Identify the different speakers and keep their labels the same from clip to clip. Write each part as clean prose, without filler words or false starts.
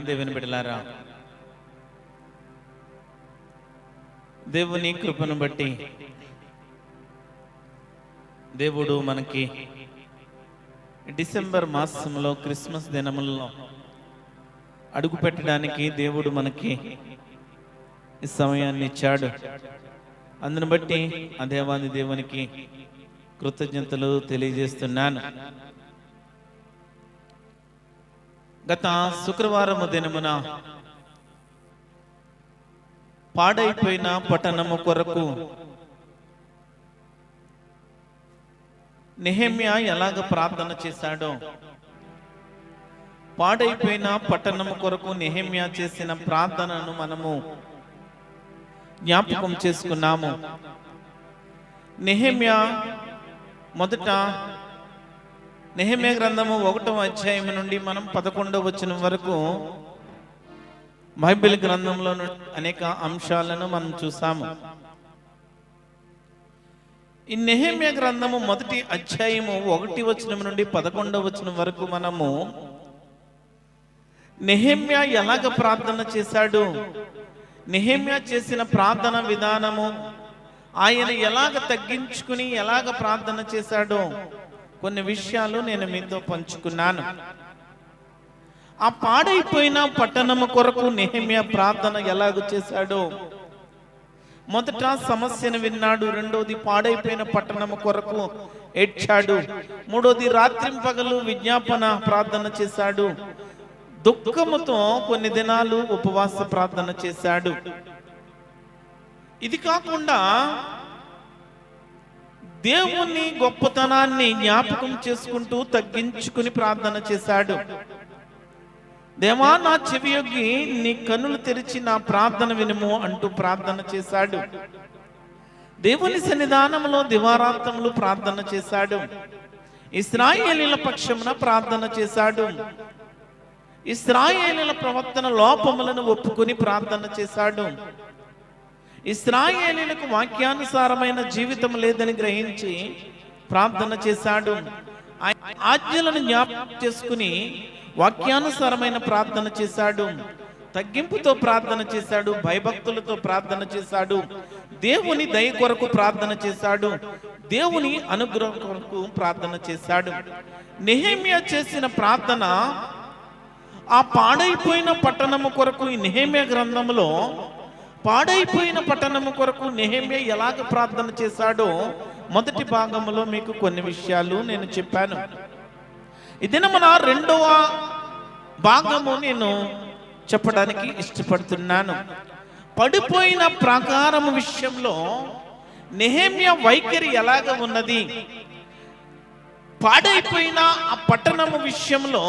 Speaker 1: దేవుని బిడ్డలారా, దేవుని కృపను బట్టి దేవుడు మనకి డిసెంబర్ మాసంలో క్రిస్మస్ దినములలో అడుగు పెట్టడానికి దేవుడు మనకి ఈ సమయాన్ని ఇచ్చాడు. అందును బట్టి ఆ దేవాది దేవునికి కృతజ్ఞతలు తెలియజేస్తున్నాను. గత శుక్రవారము దినమున పాడైపోయిన పట్టణము కొరకు నెహెమ్యా ఎలాగ ప్రార్థన చేశాడో, పాడైపోయిన పట్టణము కొరకు నెహెమ్యా చేసిన ప్రార్థనను మనము జ్ఞాపకం చేసుకున్నాము. నెహెమ్యా మొదట నెహెమ్యా గ్రంథము 1వ అధ్యాయం నుండి మనం 11వ వచనం వరకు బైబిల్ గ్రంథంలో అనేక అంశాలను మనం చూసాము. ఈ నెహెమ్యా గ్రంథము 1వ అధ్యాయము 1వ వచనం నుండి 11వ వచనం వరకు మనము నెహెమ్యా ఎలాగ ప్రార్థన చేశాడు, నెహెమ్యా చేసిన ప్రార్థన విధానము, ఆయన ఎలాగ తగ్గించుకుని ఎలాగ ప్రార్థన చేశాడో కొన్ని విషయాలు నేను మీతో పంచుకున్నాను. ఆ పాడైపోయిన పట్టణము కొరకు నెహెమ్యా ప్రార్థన ఎలాగ చేశాడో, మొదట సమస్యను విన్నాడు, రెండోది పాడైపోయిన పట్టణము కొరకు ఏడ్చాడు, మూడోది రాత్రింపగలు విజ్ఞాపన ప్రార్థన చేశాడు, దుఃఖముతో కొన్ని దినాలు ఉపవాస ప్రార్థన చేశాడు. ఇది కాకుండా దేవుని గొప్పతనాన్ని జ్ఞాపకం చేసుకుంటూ తగ్గించుకుని ప్రార్థన చేశాడు. దేవా, నా చెవియొగ్గి నీ కన్నులు తెరిచి నా ప్రార్థన వినుము అంటూ ప్రార్థన చేశాడు. దేవుని సన్నిధానంలో దివారాత్రములు ప్రార్థన చేశాడు. ఇశ్రాయేలీయుల పక్షమున ప్రార్థన చేశాడు. ఇశ్రాయేలీయుల ప్రవర్తన లోపములను ఒప్పుకొని ప్రార్థన చేశాడు. ఇశ్రాయేలీయులకు వాక్యానుసారమైన జీవితం లేదని గ్రహించి ప్రార్థన చేశాడు. ఆజ్ఞలను జ్ఞాపకం చేసుకుని వాక్యానుసారమైన ప్రార్థన చేశాడు. తగ్గింపుతో ప్రార్థన చేశాడు. భయభక్తులతో ప్రార్థన చేశాడు. దేవుని దయ కొరకు ప్రార్థన చేశాడు. దేవుని అనుగ్రహం కొరకు ప్రార్థన చేశాడు. నెహెమ్యా చేసిన ప్రార్థన ఆ పాడైపోయిన పట్టణము కొరకు, ఈ నెహెమ్యా గ్రంథంలో పాడైపోయిన పట్టణము కొరకు నెహెమ్యా ఎలాగ ప్రార్థన చేశాడో మొదటి భాగంలో మీకు కొన్ని విషయాలు నేను చెప్పాను. ఇదిన మన 2వ భాగము నేను చెప్పడానికి ఇష్టపడుతున్నాను. పడిపోయిన ప్రాకారము విషయంలో నెహెమ్యా వైఖరి ఎలాగ ఉన్నది, పాడైపోయిన ఆ పట్టణము విషయంలో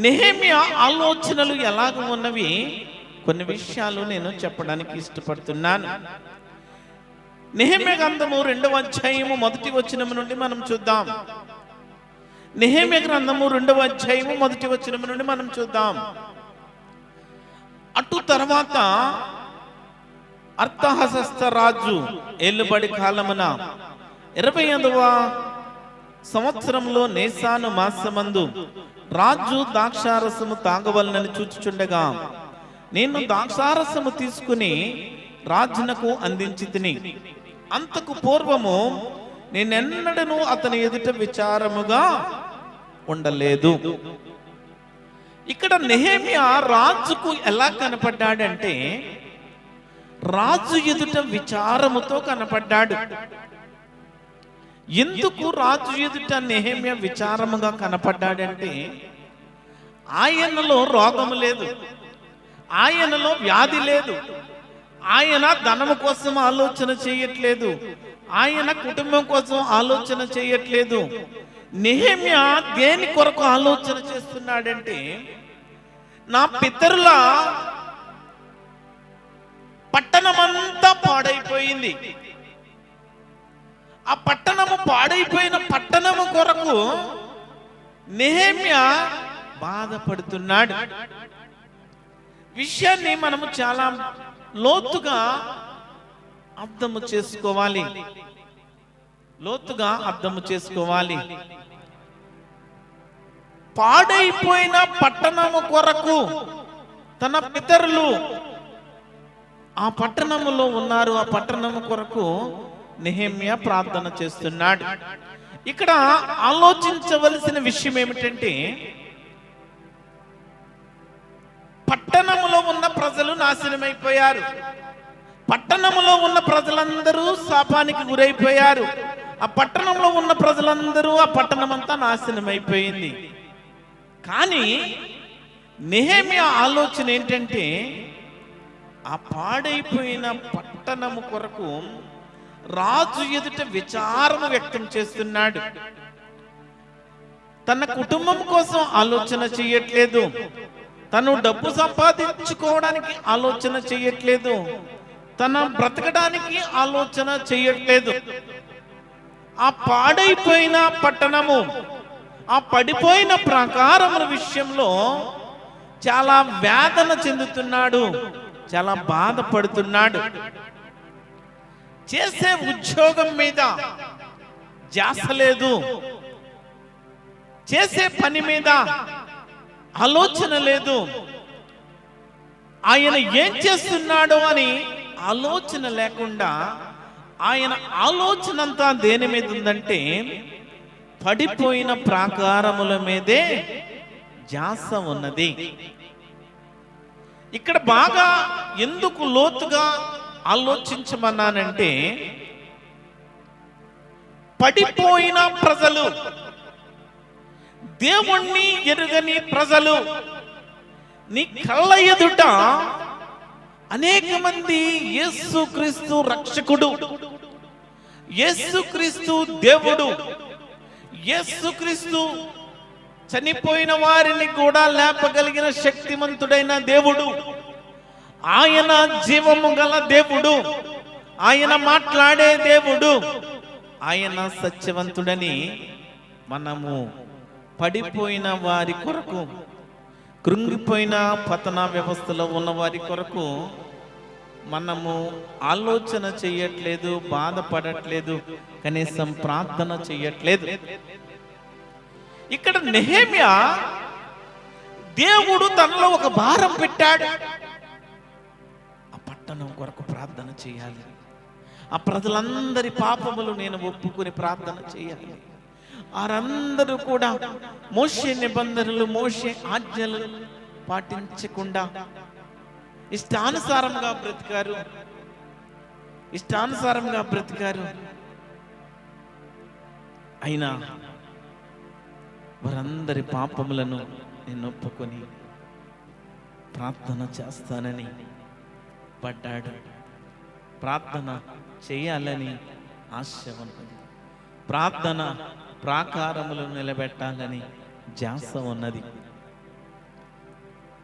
Speaker 1: నెహెమ్యా ఆలోచనలు ఎలాగ ఉన్నవి, కొన్ని విషయాలు నేను చెప్పడానికి ఇష్టపడుతున్నాను. నెహెమ్యా గ్రంథము 2వ అధ్యాయము 1వ వచనం నుండి మనం చూద్దాం. నెహెమ్యా గ్రంథము 2వ అధ్యాయము 1వ వచనం నుండి మనం చూద్దాం. అటు తర్వాత అర్తహషస్త రాజు ఏలుబడి కాలమున 28వ సంవత్సరంలో నేసాను మాసమందు రాజు ద్రాక్షారసము తాగవలనని చూచుచుండగా నేను ద్రాక్షారసము తీసుకుని రాజునకు అందించి తిని, అంతకు పూర్వము నేనెన్నడను అతని ఎదుట విచారముగా ఉండలేదు. ఇక్కడ నెహెమ్యా రాజుకు ఎలా కనపడ్డాడంటే, రాజు ఎదుట విచారముతో కనపడ్డాడు. ఎందుకు రాజు ఎదుట నెహెమ్యా విచారముగా కనపడ్డాడంటే, ఆయనలో రోగము లేదు, ఆయనలో వ్యాధి లేదు, ఆయన ధనము కోసం ఆలోచన చేయట్లేదు, ఆయన కుటుంబం కోసం ఆలోచన చేయట్లేదు. నెహెమ్యా దేని కొరకు ఆలోచన చేస్తున్నాడంటే, నా పితరుల పట్టణమంతా పాడైపోయింది, ఆ పట్టణము పాడైపోయిన పట్టణము కొరకు నెహెమ్యా బాధపడుతున్నాడు. విషయాన్ని మనము చాలా లోతుగా అర్థము చేసుకోవాలి, లోతుగా అర్థము చేసుకోవాలి. పాడైపోయిన పట్టణము కొరకు తన పితరులు ఆ పట్టణములో ఉన్నారు. ఆ పట్టణము కొరకు నెహెమ్యా ప్రార్థన చేస్తున్నాడు. ఇక్కడ ఆలోచించవలసిన విషయం ఏమిటంటే, పట్టణములో ఉన్న ప్రజలు నాశనమైపోయారు. పట్టణములో ఉన్న ప్రజలందరూ శాపానికి గురైపోయారు. ఆ పట్టణంలో ఉన్న ప్రజలందరూ, ఆ పట్టణం అంతా నాశనమైపోయింది. కానీ నెహెమ్యా ఆలోచన ఏంటంటే, ఆ పాడైపోయిన పట్టణము కొరకు రాజు ఎదుట విచారము వ్యక్తం చేస్తున్నాడు. తన కుటుంబం కోసం ఆలోచన చేయట్లేదు, తను డబ్బు సంపాదించుకోవడానికి ఆలోచన చేయట్లేదు, తన బ్రతకడానికి ఆలోచన చేయట్లేదు. ఆ పాడైపోయిన పట్టణము, ఆ పడిపోయిన ప్రాకారముల విషయంలో చాలా వేదన చెందుతున్నాడు, చాలా బాధపడుతున్నాడు. చేసే ఉద్యోగం మీద ధ్యాస లేదు, చేసే పని మీద ఆలోచన లేదు. ఆయన ఏం చేస్తున్నాడో అని ఆలోచన లేకుండా ఆయన ఆలోచన అంతా దేని మీద ఉందంటే, పడిపోయిన ప్రాకారముల మీదే ధ్యాస ఉన్నది. ఇక్కడ బాగా ఎందుకు లోతుగా ఆలోచించమన్నానంటే, పడిపోయిన ప్రజలు, దేవుణ్ణి ఎరుగని ప్రజలు, నీ కళ్ళ ఎదుట అనేక మంది యేసుక్రీస్తు రక్షకుడు, యేసుక్రీస్తు దేవుడు, యేసుక్రీస్తు చనిపోయిన వారిని కూడా లేపగలిగిన శక్తిమంతుడైన దేవుడు, ఆయన జీవము గల దేవుడు, ఆయన మాట్లాడే దేవుడు, ఆయన సత్యవంతుడని మనము పడిపోయిన వారి కొరకు, కృంగిపోయిన పతన వ్యవస్థలో ఉన్న వారి కొరకు మనము ఆలోచన చేయట్లేదు, బాధపడట్లేదు, కనీసం ప్రార్థన చేయట్లేదు. ఇక్కడ నెహెమ్యా దేవుడు తనలో ఒక భారం పెట్టాడు. ఆ పట్టణం కొరకు ప్రార్థన చేయాలి, ఆ ప్రజలందరి పాపములు నేను ఒప్పుకుని ప్రార్థన చేయాలి. వారందరూ కూడా మోషే నిబంధనలు, మోషే ఆజ్ఞలు పాటించకుండా ఇష్టానుసారంగా బ్రతికారు. అయినా వారందరి పాపములను నేను ఒప్పుకొని ప్రార్థన చేస్తానని పడ్డాడు. ప్రార్థన చేయాలని ఆశ ఉన్నది, ప్రార్థన ప్రాకారములు నిలబెట్టాలని ధ్యాస ఉన్నది.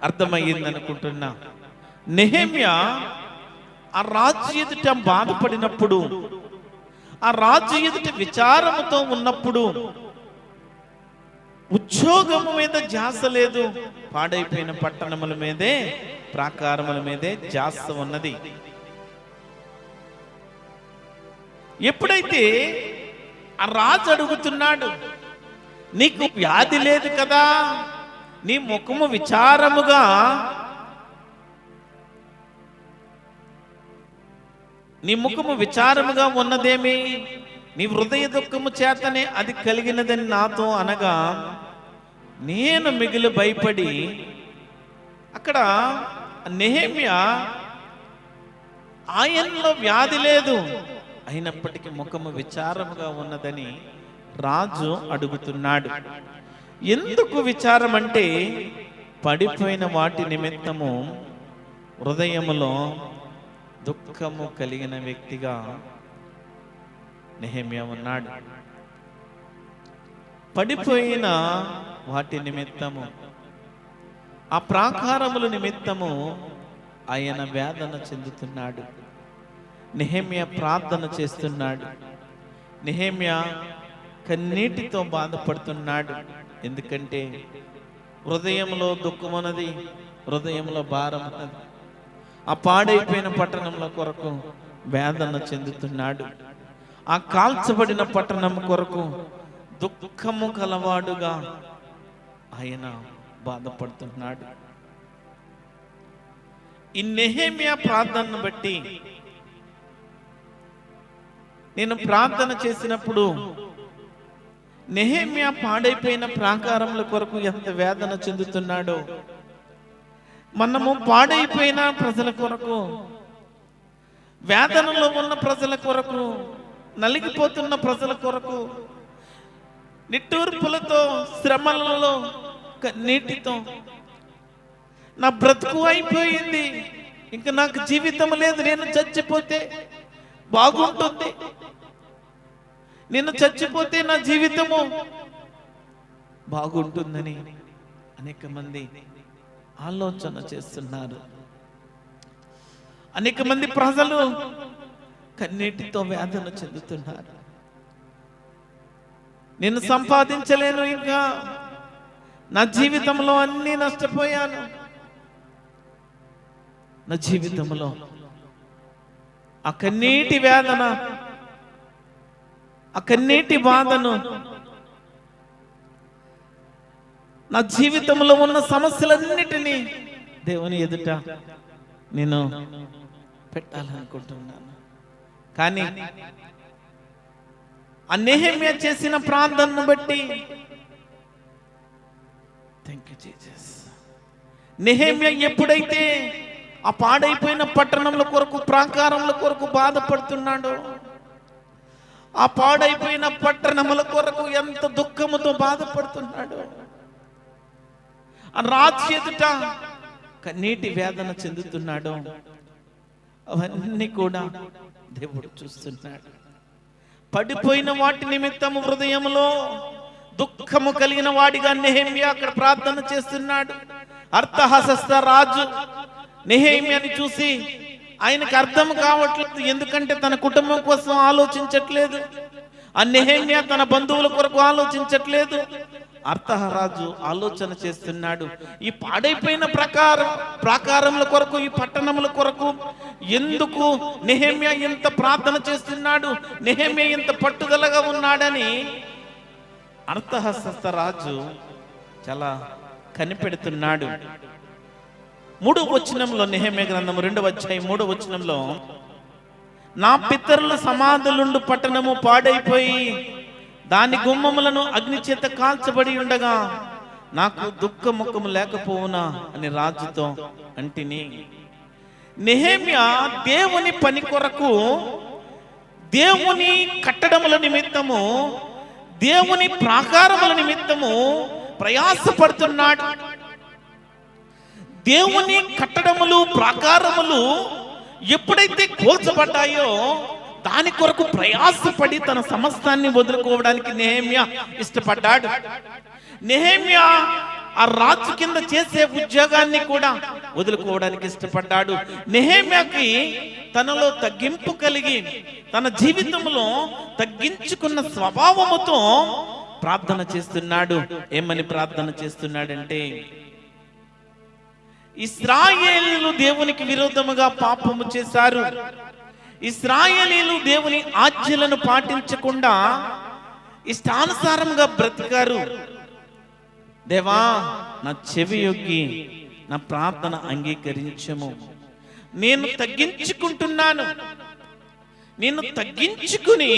Speaker 1: అర్థమయ్యింది అనుకుంటున్నా. నెహెమ్యా ఆ రాజు ఎదుట బాధపడినప్పుడు, ఆ రాజు ఎదుట విచారముతో ఉన్నప్పుడు, ఉద్యోగము మీద ధ్యాస లేదు, పాడైపోయిన పట్టణముల మీదే, ప్రాకారముల మీదే ధ్యాస ఉన్నది. ఎప్పుడైతే ఆ రాజు అడుగుతున్నాడు, నీకు వ్యాధి లేదు కదా, నీ ముఖము విచారముగా ఉన్నదేమి, నీ హృదయ దుఃఖము చేతనే అది కలిగినదని నాతో అనగా, నేను మిగిలి భయపడి, అక్కడ నెహెమ్యా ఆయనలో వ్యాధి లేదు, అయినప్పటికీ ముఖము విచారముగా ఉన్నదని రాజు అడుగుతున్నాడు. ఎందుకు విచారం అంటే, పడిపోయిన వాటి నిమిత్తము హృదయములో దుఃఖము కలిగిన వ్యక్తిగా నెహెమ్యా ఉన్నాడు. పడిపోయిన వాటి నిమిత్తము, ఆ ప్రాకారముల నిమిత్తము ఆయన వేదన చెందుతున్నాడు. నెహెమ్యా ప్రార్థన చేస్తున్నాడు. నెహెమ్యా కన్నీటితో బాధపడుతున్నాడు. ఎందుకంటే హృదయంలో దుఃఖం ఉన్నది, హృదయంలో భారం ఉన్నది. ఆ పాడైపోయిన పట్టణంలో కొరకు వేదన చెందుతున్నాడు. ఆ కాల్చబడిన పట్టణం కొరకు దుఃఖము కలవాడుగా ఆయన బాధపడుతున్నాడు. ఈ నెహెమ్యా ప్రార్థనను బట్టి నేను ప్రార్థన చేసినప్పుడు నెహెమ్యా పాడైపోయిన ప్రాకారముల కొరకు ఎంత వేదన చెందుతున్నాడో, మనము పాడైపోయిన ప్రజల కొరకు, వేదనలో ఉన్న ప్రజల కొరకు, నలిగిపోతున్న ప్రజల కొరకు, నిట్టూర్పులతో, శ్రమలలో, నీటితో నా బ్రతుకు అయిపోయింది, ఇంకా నాకు జీవితం లేదు, నేను చచ్చిపోతే బాగుంటుంది, నేను చచ్చిపోతే నా జీవితము బాగుంటుందని అనేక మంది ఆలోచన చేస్తున్నారు. అనేక మంది ప్రజలు కన్నీటితో వేదన చెందుతున్నారు. నేను సంపాదించలేను, ఇంకా నా జీవితంలో అన్నీ నష్టపోయాను, నా జీవితంలో ఆ కన్నీటి వేదన, ఆ కన్నీటి బాధను, నా జీవితంలో ఉన్న సమస్యలన్నిటినీ దేవుని ఎదుట నేను పెట్టాలనుకుంటున్నాను. కానీ ఆ నెహెమ్యా చేసిన ప్రార్థనను బట్టి, థాంక్ యూ జీసస్, నెహెమ్యా ఎప్పుడైతే ఆ పాడైపోయిన పట్టణముల కొరకు, ప్రాకారముల కొరకు బాధపడుతున్నాడో, ఆ పాడైపోయిన పట్టణముల కొరకు ఎంత దుఃఖముతో బాధపడుతున్నాడో, ఆ రాజు ఎదుట కన్నీటి వేదన చెందుతున్నాడో, అవన్నీ కూడా దేవుడు చూస్తున్నాడు. పడిపోయిన వాటి నిమిత్తము హృదయంలో దుఃఖము కలిగిన వాడిగా నెహెమ్యా అక్కడ ప్రార్థన చేస్తున్నాడు. అర్థహస్త రాజు నెహెమ్యాని చూసి ఆయనకు అర్థం కావట్లేదు, ఎందుకంటే తన కుటుంబం కోసం ఆలోచించట్లేదు, ఆ నెహెమ్యా తన బంధువుల కొరకు ఆలోచించట్లేదు. అర్థరాజు ఆలోచన చేస్తున్నాడు, ఈ పాడైపోయిన ప్రాకారముల కొరకు, ఈ పట్టణముల కొరకు ఎందుకు నెహెమ్యా ఇంత ప్రార్థన చేస్తున్నాడు, నెహెమ్యా ఇంత పట్టుదలగా ఉన్నాడని అర్థహస్త రాజు చాలా కనిపెడుతున్నాడు. 3వ వచనంలో, నెహెమ్యా గ్రంథము 2వ అధ్యాయం 3వ వచనంలో, నా పితరుల సమాధులుండు పట్టణము పాడైపోయి దాని గుమ్మములను అగ్ని చేత కాల్చబడి ఉండగా నాకు దుఃఖ ముఖము లేకపోవునా అని రాజుతో అంటిని. నెహెమ్యా దేవుని పని కొరకు, దేవుని కట్టడముల నిమిత్తము, దేవుని ప్రాకారముల నిమిత్తము ప్రయాసపడుతున్నాడు. దేవుని కట్టడములు, ప్రాకారములు ఎప్పుడైతే కూల్చబడ్డాయో దాని కొరకు ప్రయాసపడి తన సమస్తాన్ని వదులుకోవడానికి నెహెమ్యా ఇష్టపడ్డాడు. నెహెమ్యా ఆ రాజు కింద చేసే ఉద్యోగాన్ని కూడా వదులుకోవడానికి ఇష్టపడ్డాడు. నెహెమ్యాకి తనలో తగ్గింపు కలిగి, తన జీవితంలో తగ్గించుకున్న స్వభావముతో ప్రార్థన చేస్తున్నాడు. ఏమని ప్రార్థన చేస్తున్నాడంటే, ఇశ్రాయేలీయులు దేవునికి విరోధముగా పాపము చేశారు, ఇశ్రాయేలీయులు దేవుని ఆజ్ఞలను పాటించకుండా ఇష్టానుసారంగా బ్రతికారు. దేవా, నా చెవి యొగ్గి నా ప్రార్థన అంగీకరించము. నేను తగ్గించుకుంటున్నాను, నేను తగ్గించుకుని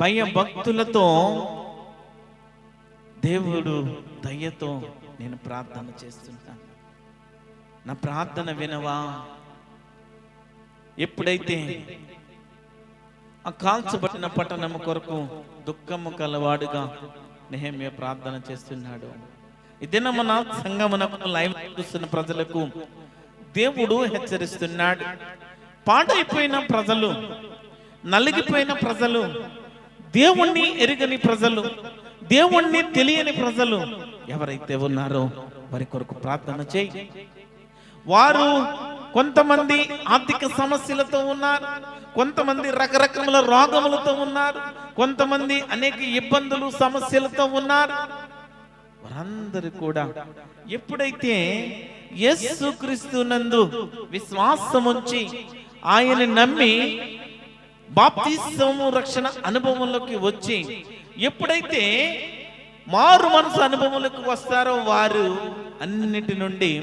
Speaker 1: భయభక్తులతో, దేవుడు దయతో నేను ప్రార్థన చేస్తుంటాను. నా ప్రార్థన వినవా? ఎప్పుడైతే ఆ కాల్చబడిన పట్టణము కొరకు దుఃఖము కలవాడుగా నెహెమ్యా ప్రార్థన చేస్తున్నాడు. ఇదేనా మన సంగమునకు లైవ్ చూస్తున్న ప్రజలకు దేవుడు హెచ్చరిస్తున్నాడు. పాడైపోయిన ప్రజలు, నలిగిపోయిన ప్రజలు, దేవుణ్ణి ఎరుగని ప్రజలు, దేవుణ్ణి తెలియని ప్రజలు ఎవరైతే ఉన్నారో వారి కొరకు ప్రార్థన చేయి. వారు కొంతమంది ఆర్థిక సమస్యలతో ఉన్నారు, కొంతమంది రకరకముల రోగములతో ఉన్నారు, కొంతమంది అనేక ఇబ్బందులు, సమస్యలతో ఉన్నారు. వారందరూ కూడా ఎప్పుడైతే యేసుక్రీస్తునందు విశ్వాసముంచి ఆయన నమ్మి బాప్తిస్మము రక్షణ అనుభవంలోకి వచ్చి ఎప్పుడైతే మారు మనసు అనుభవంలోకి వస్తారో వారు అన్నిటి నుండి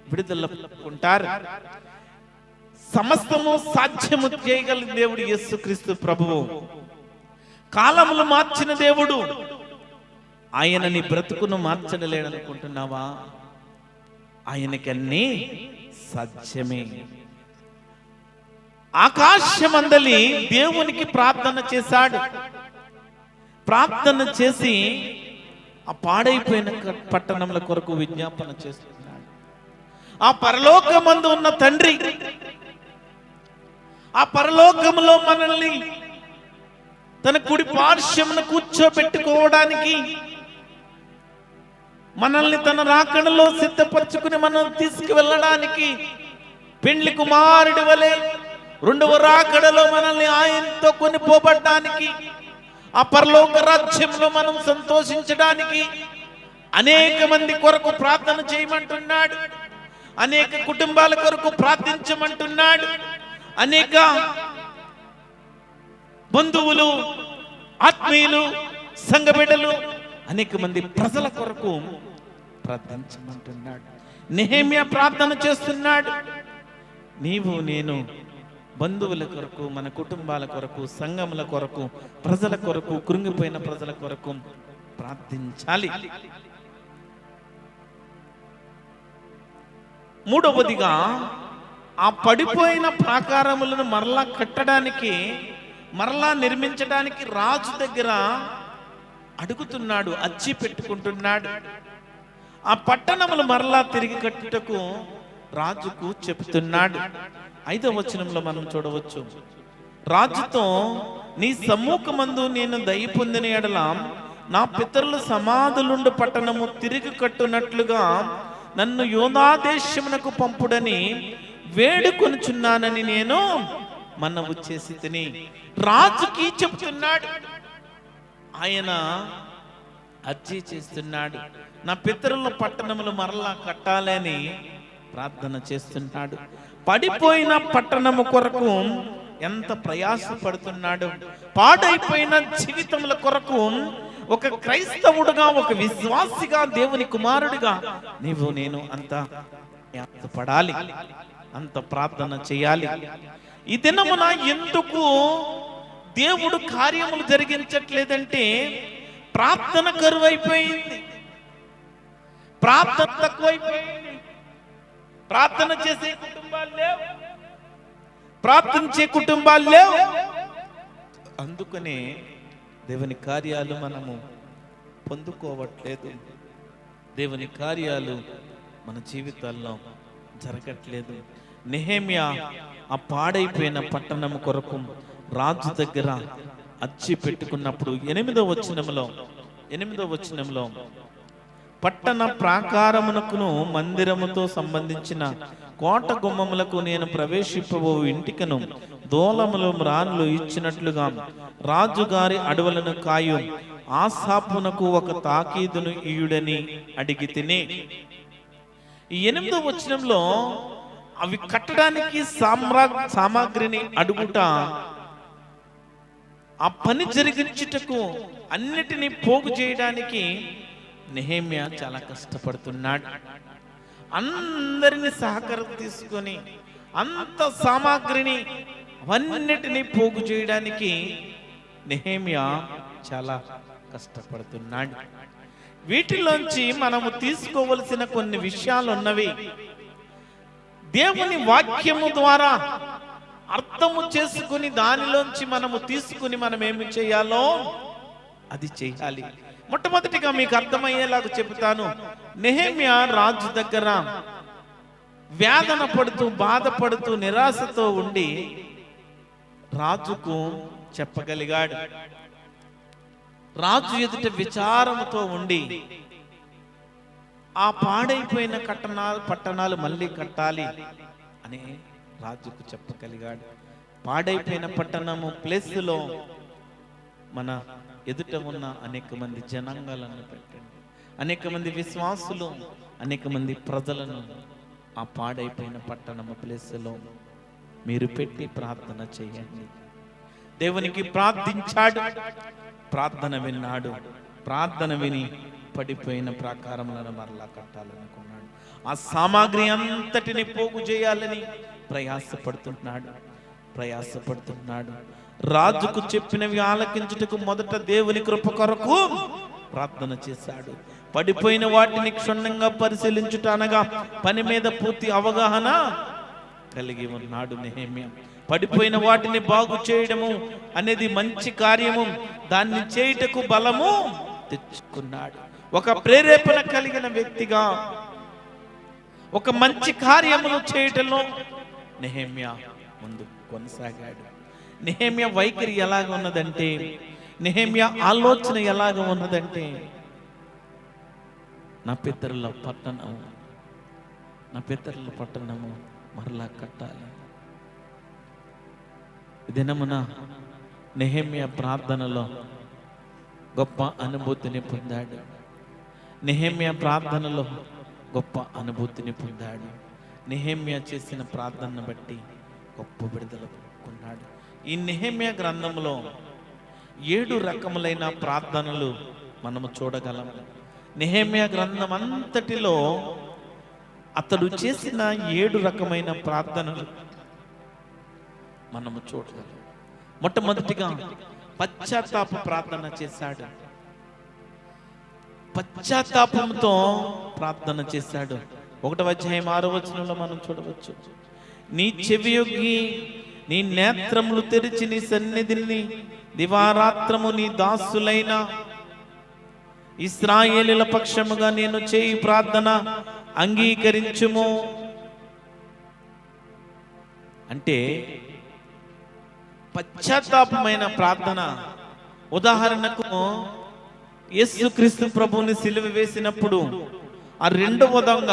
Speaker 1: విడుదల పొందుకుంటారు. సమస్తము సాధ్యము చేయగల దేవుడు యేసుక్రీస్తు ప్రభువు. కాలములు మార్చిన దేవుడు. ఆయన నీ బ్రతుకును మార్చలేడనుకుంటున్నావా? ఆయనకన్నీ సాధ్యమే. ఆకాశమందలి దేవునికి ప్రార్థన చేశాడు. ప్రార్థన చేసి ఆ పాడైపోయిన పట్టణముల కొరకు విజ్ఞాపన చేస్తున్నాడు. ఆ పరలోకమందు ఉన్న తండ్రి ఆ పరలోకములో మనల్ని తన కుడి పార్శ్వమున కూర్చోబెట్టుకోవడానికి, మనల్ని తన రాకడలో సిద్ధపరచుకుని మనం తీసుకువెళ్ళడానికి, పెండ్లి కుమారుడి వలె రెండవ రాకడలో మనల్ని ఆయనతో కొనిపోబడ్డానికి, ఆ పరలోక రాజ్యంలో మనం సంతోషించడానికి అనేక మంది కొరకు ప్రార్థన చేయమంటున్నాడు. అనేక కుటుంబాల కొరకు ప్రార్థించమంటున్నాడు. అనేక బంధువులు, ఆత్మీయులు, సంఘ బిడ్డలు, అనేక మంది ప్రజల కొరకు ప్రార్థించమంటున్నాడు. నెహెమ్యా ప్రార్థన చేస్తున్నాడు. నీవు నేను బంధువుల కొరకు, మన కుటుంబాల కొరకు, సంఘముల కొరకు, ప్రజల కొరకు, కృంగిపోయిన ప్రజల కొరకు ప్రార్థించాలి. మూడవదిగా, ఆ పడిపోయిన ప్రాకారములను మరలా కట్టడానికి, మరలా నిర్మించడానికి రాజు దగ్గర అడుగుతున్నాడు, అచ్చి పెట్టుకుంటున్నాడు. ఆ పట్టణములు మరలా తిరిగి కట్టుటకు రాజుకు చెప్తున్నాడు. 5వ వచనంలో మనం చూడవచ్చు, రాజుతో, నీ సమ్ముఖమందు నేను దయ పొందిన ఎడల నా పితరుల సమాధులుండు పట్టణము తిరిగి కట్టునట్లుగా నన్ను యోధా దేశమునకు పంపుడని వేడుకొనుచున్నానని నేను మనవి చేసి తిని. రాజుకి చెప్తున్నాడు. ఆయన అర్జీ చేస్తున్నాడు. నా పితరుల పట్టణములు మరలా కట్టాలని ప్రార్థన చేస్తున్నాడు. పడిపోయిన పట్టణము కొరకు ఎంత ప్రయాసపడుతున్నాడు. పాడైపోయిన జీవితముల కొరకు ఒక క్రైస్తవుడుగా, ఒక విశ్వాసిగా, దేవుని కుమారుడిగా నీవు నేను అంత ప్రయాసపడాలి, అంత ప్రార్థన చేయాలి. ఈ దినమున ఎందుకు దేవుడు కార్యములు జరిగించట్లేదంటే ప్రార్థన కరువైపోయింది, ప్రార్థన తక్కువైపోయింది. ప్రార్థన చేసే కుటుంబాలు లేవు, ప్రార్థించే కుటుంబాలు లేవు. అందుకనే దేవుని కార్యాలు మనము పొందుకోవట్లేదు. దేవుని కార్యాలు మన జీవితాల్లో జరగట్లేదు. నెహెమ్యా ఆ పాడైపోయిన పట్టణం కొరకు రాజు దగ్గర అచ్చి పెట్టుకున్నప్పుడు 8వ వచనంలో పట్టణ ప్రాకారమునకును మందిరముతో సంబంధించిన కోట గుమ్మములకు నేను ప్రవేశింపబో ఇంటికను దోలములు మ్రాన్లు ఇచ్చినట్లుగా రాజుగారి అడవులను కాయు ఆసాపునకు ఒక తాకీదును ఇయుడని అడిగి తిని. ఈ 8వ వచనంలో అవి కట్టడానికి సామాగ్రిని అడుగుట, ఆ పని జరిగించుటకు, అన్నిటినీ పోగు చేయడానికి నెహెమ్యా చాలా కష్టపడుతున్నాడు. అందరిని సహకారం తీసుకొని అంత సామాగ్రిని అవన్నిటినీ పోగు చేయడానికి నెహెమ్యా చాలా కష్టపడుతున్నాడు. వీటిలోంచి మనము తీసుకోవలసిన కొన్ని విషయాలు ఉన్నవి. దేవుని వాక్యము ద్వారా అర్థము చేసుకుని దానిలోంచి మనము తీసుకుని మనం ఏమి చేయాలో అది చేయాలి. మొట్టమొదటిగా మీకు అర్థమయ్యేలాగా చెబుతాను. నెహెమ్యా రాజు దగ్గర వేదన పడుతూ, బాధపడుతూ, నిరాశతో ఉండి రాజుకు చెప్పగలిగాడు. రాజు ఎదుట విచారముతో ఉండి ఆ పాడైపోయిన పట్టణాలు మళ్ళీ కట్టాలి అని రాజుకు చెప్పగలిగాడు. పాడైపోయిన పట్టణము ప్లేస్లో మన ఎదుట ఉన్న అనేక మంది జనాంగాలను పెట్టండి, అనేక మంది విశ్వాసులు, అనేక మంది ప్రజలను ఆ పాడైపోయిన పట్టణము ప్లేస్లో మీరు పెట్టి ప్రార్థన చేయండి. దేవునికి ప్రార్థించాడు, ప్రార్థన విన్నాడు. ప్రార్థన విని పడిపోయిన ప్రాకారములను మరలా కట్టాలనుకున్నాడు. ఆ సామాగ్రి అంతటిని పోగు చేయాలని ప్రయాసపడుతున్నాడు. రాజుకు చెప్పినవి ఆలకించుటకు మొదట దేవుని కృప కొరకు ప్రార్థన చేశాడు. పడిపోయిన వాటిని క్షుణ్ణంగా పరిశీలించుట అనగా పని మీద పూర్తి అవగాహన కలిగి ఉన్నాడు నెహెమ్యా. పడిపోయిన వాటిని బాగు చేయడము అనేది మంచి కార్యము. దాన్ని చేయుటకు బలము తెచ్చుకున్నాడు. ఒక ప్రేరేపణ కలిగిన వ్యక్తిగా ఒక మంచి కార్యములు చేయటంలో నెహెమ్యా ముందు కొనసాగాడు. నెహెమ్యా వైఖరి ఎలాగ ఉన్నదంటే, నెహెమ్యా ఆలోచన ఎలాగ ఉన్నదంటే, నా పితరుల పట్టణము మరలా కట్టాలి. దినమున నెహెమ్యా ప్రార్థనలో గొప్ప అనుభూతిని పొందాడు. నెహెమ్యా చేసిన ప్రార్థనను బట్టి గొప్ప విడుదల పొందుకున్నాడు. ఈ నెహెమ్యా గ్రంథంలో 7 రకములైన ప్రార్థనలు మనము చూడగలము. నెహెమ్యా గ్రంథం అంతటిలో అతడు చేసిన 7 రకమైన ప్రార్థనలు మనము చూడగలం. మొట్టమొదటిగా పశ్చాత్తాప ప్రార్థన చేశాడు. పశ్చాత్తాపంతో ప్రార్థన చేశాడు. 1వ అధ్యాయం 6వ వచనంలో మనం చూడవచ్చు. నీ చెవియొగ్గి నీ నేత్రములు తెరిచి నీ సన్నిధిని దివారాత్రము నీ దాసులైన ఇశ్రాయేలుల పక్షముగా నేను చేయి ప్రార్థన అంగీకరించుము. అంటే పశ్చాత్తాపమైన ప్రార్థన. ఉదాహరణకు యేసుక్రీస్తు ప్రభువుని సిలువ వేసినప్పుడు ఆ 2వ దొంగ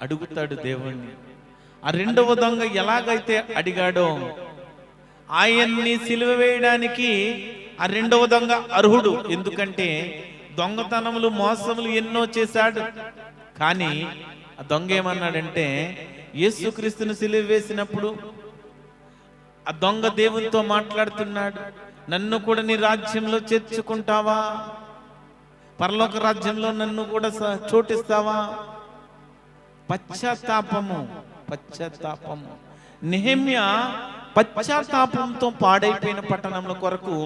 Speaker 1: అడుగుతాడు దేవుణ్ణి. ఆ 2వ దొంగ ఎలాగైతే అడిగాడో ఆయన్ని సిలువ వేయడానికి ఆ 2వ దొంగ అర్హుడు. ఎందుకంటే దొంగతనములు మోసములు ఎన్నో చేశాడు. కానీ ఆ దొంగ ఏమన్నాడంటే, యేసుక్రీస్తుని సిలువ వేసినప్పుడు ఆ దొంగ దేవునితో మాట్లాడుతున్నాడు. నన్ను కూడా నీ రాజ్యంలో చేర్చుకుంటావా? పరలోక రాజ్యంలో నన్ను కూడా చోటిస్తావా? పశ్చాత్తాపము. నెహెమ్యా పశ్చాత్తాపంతో పాడైపోయిన పట్టణంలో కొరకు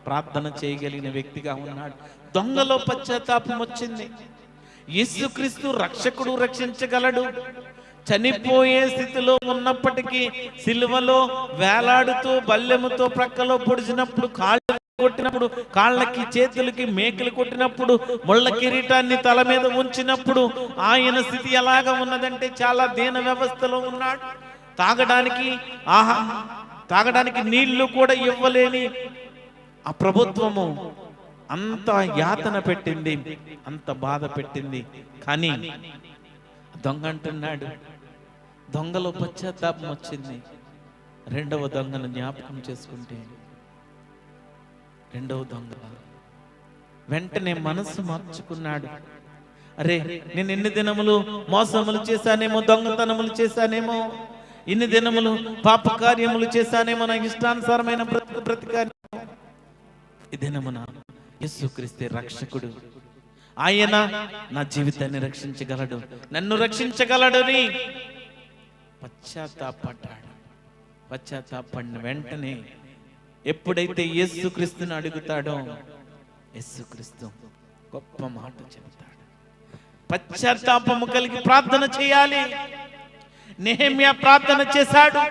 Speaker 1: ప్రార్థన చేయగలిగిన వ్యక్తిగా ఉన్నాడు. దొంగలో పశ్చాత్తాపం వచ్చింది. యేసుక్రీస్తు రక్షకుడు, రక్షించగలడు. చనిపోయే స్థితిలో ఉన్నప్పటికీ సిలువలో వేలాడుతూ బల్లెముతో ప్రక్కలో పొడిచినప్పుడు, కాళ్ళు కొట్టినప్పుడు, కాళ్ళకి చేతులకి మేకలు కొట్టినప్పుడు, ముళ్ళ కిరీటాన్ని తల మీద ఉంచినప్పుడు ఆయన స్థితి ఎలాగా ఉన్నదంటే చాలా దీన వ్యవస్థలో ఉన్నాడు. తాగడానికి నీళ్లు కూడా ఇవ్వలేని ఆ ప్రభుత్వము అంత యాతన పెట్టింది, అంత బాధ పెట్టింది. కానీ దొంగ అంటున్నాడు, దొంగలో పశ్చాత్తాపం వచ్చింది. 2వ దొంగను జ్ఞాపకం చేసుకుంటే 2వ దొంగ వెంటనే మనసు మార్చుకున్నాడు. అరే, నేను ఎన్ని దినములు మోసములు చేశానేమో, దొంగతనములు చేశానేమో, ఇన్ని దినములు పాప కార్యములు చేశానేమో, నాకు ఇష్టానుసారమైన బ్రతికానేమో. ఈ దినమున యేసుక్రీస్తే రక్షకుడు. ఆయన నా జీవితాన్ని రక్షించగలడు, నన్ను రక్షించగలడని పశ్చాత్తాపడిన వెంటనే ఎప్పుడైతే యేసుక్రీస్తుని అడుగుతాడో యేసుక్రీస్తు గొప్ప మాట చెబుతాడు. పశ్చాత్తాపము కలిగి ప్రార్థన చేయాలి. నెహెమ్యా ప్రార్థన చేశాడు.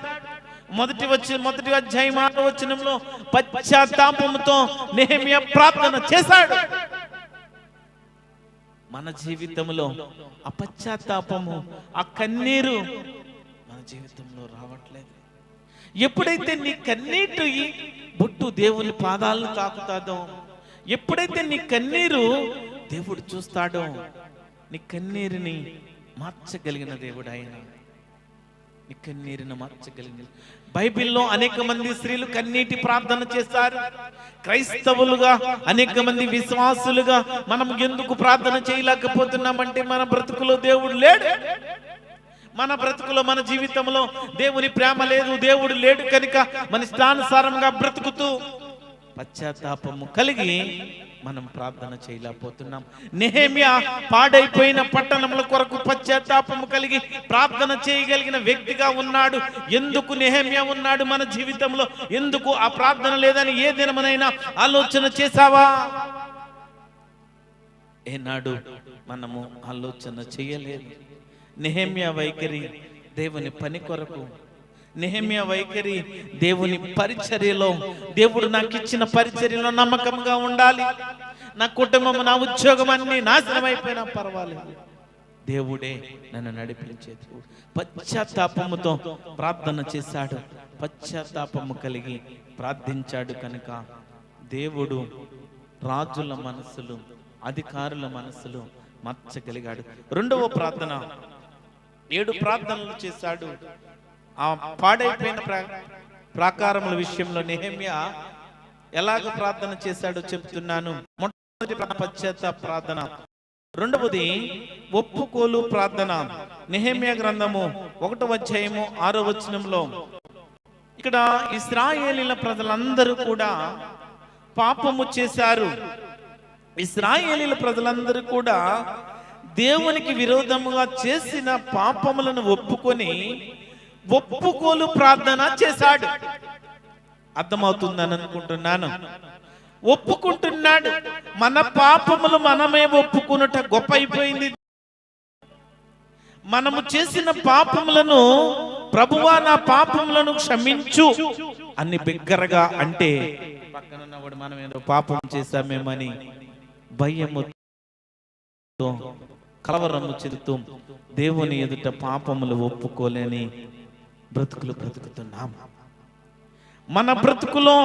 Speaker 1: మొదటి అధ్యాయం 6వ వచనంలో పశ్చాత్తాపముతో నెహెమ్యా ప్రార్థన చేశాడు. మన జీవితంలో ఆ పశ్చాత్తాపము, ఆ కన్నీరు మన జీవితంలో రావట్లేదు. ఎప్పుడైతే నీ కన్నీటి బొట్టు దేవుని పాదాలను తాకుతాదో, ఎప్పుడైతే నీ కన్నీరు దేవుడు చూస్తాడో, నీ కన్నీరుని మార్చగలిగిన దేవుడు ఆయన. నీ కన్నీరుని మార్చగలిగిన. బైబిల్లో అనేక మంది స్త్రీలు కన్నీటి ప్రార్థన చేశారు. క్రైస్తవులుగా, అనేక మంది విశ్వాసులుగా మనం ఎందుకు ప్రార్థన చేయలేకపోతున్నామంటే మన బ్రతుకులో దేవుడు లేడు. మన బ్రతుకులో, మన జీవితంలో దేవుని ప్రేమ లేదు, దేవుడు లేడు. కనుక మన ఇష్టానుసారంగా బ్రతుకుతూ పశ్చాత్తాపము కలిగి మనం ప్రార్థన చేయలేకపోతున్నాం. నెహెమ్యా పాడైపోయిన పట్టణముల కొరకు పశ్చాత్తాపము కలిగి ప్రార్థన చేయగలిగిన వ్యక్తిగా ఉన్నాడు. ఎందుకు నెహెమ్యా ఉన్నాడు మన జీవితంలో? ఎందుకు ఆ ప్రార్థన లేదని ఏ దినమనైనా ఆలోచన చేశావా? ఏనాడు మనము ఆలోచన చేయలేదు. నెహెమ్యా వైఖరి దేవుని పని కొరకు, నెహెమ్యా వైఖరి దేవుని పరిచర్యలో, దేవుడు నాకు ఇచ్చిన పరిచర్యలో నమ్మకంగా ఉండాలి. నా కుటుంబం, నా ఉద్యోగం అన్ని నాశనం అయిపోయినా పర్వాలేదు, దేవుడే నన్ను నడిపించేది. పశ్చాత్తాపముతో ప్రార్థన చేశాడు, పశ్చాత్తాపము కలిగి ప్రార్థించాడు కనుక దేవుడు రాజుల మనసులు, అధికారుల మనసులు మార్చగలిగాడు. రెండవ ప్రార్థన, 7 ప్రార్థనలు చేశాడు. ఆ పాడైపోయిన ప్రాకారముల విషయంలో నెహెమ్యా ఎలాగ ప్రార్థన చేశాడో చెప్తున్నాను. మొట్టమొదటి పశ్చాత్తాప ప్రార్థన, రెండవది ఒప్పుకోలు ప్రార్థన. నెహెమ్యా గ్రంథము 1వ అధ్యాయము 6వ వచనంలో ఇక్కడ ఇశ్రాయేలీల ప్రజలందరూ కూడా పాపము చేశారు. ఇశ్రాయేలీల ప్రజలందరూ కూడా దేవునికి విరోధముగా చేసిన పాపములను ఒప్పుకొని ఒప్పుకోలు ప్రార్థన చేశాడు. అర్థమవుతుందని అనుకుంటున్నాను. ఒప్పుకుంటున్నాడు. మన పాపములు మనమే ఒప్పుకున్నట గొప్ప అయిపోయింది. మనము చేసిన పాపములను, ప్రభువా నా పాపములను క్షమించు అని బిగ్గరగా అంటే, పక్కనున్నవాడు మనం ఏదో పాపం చేశామేమని భయముతో, కలవరము చెందుతూ దేవుని ఎదుట పాపములు ఒప్పుకోలేని బ్రతుకులు బ్రతుకుతున్నాం. మన బ్రతుకులో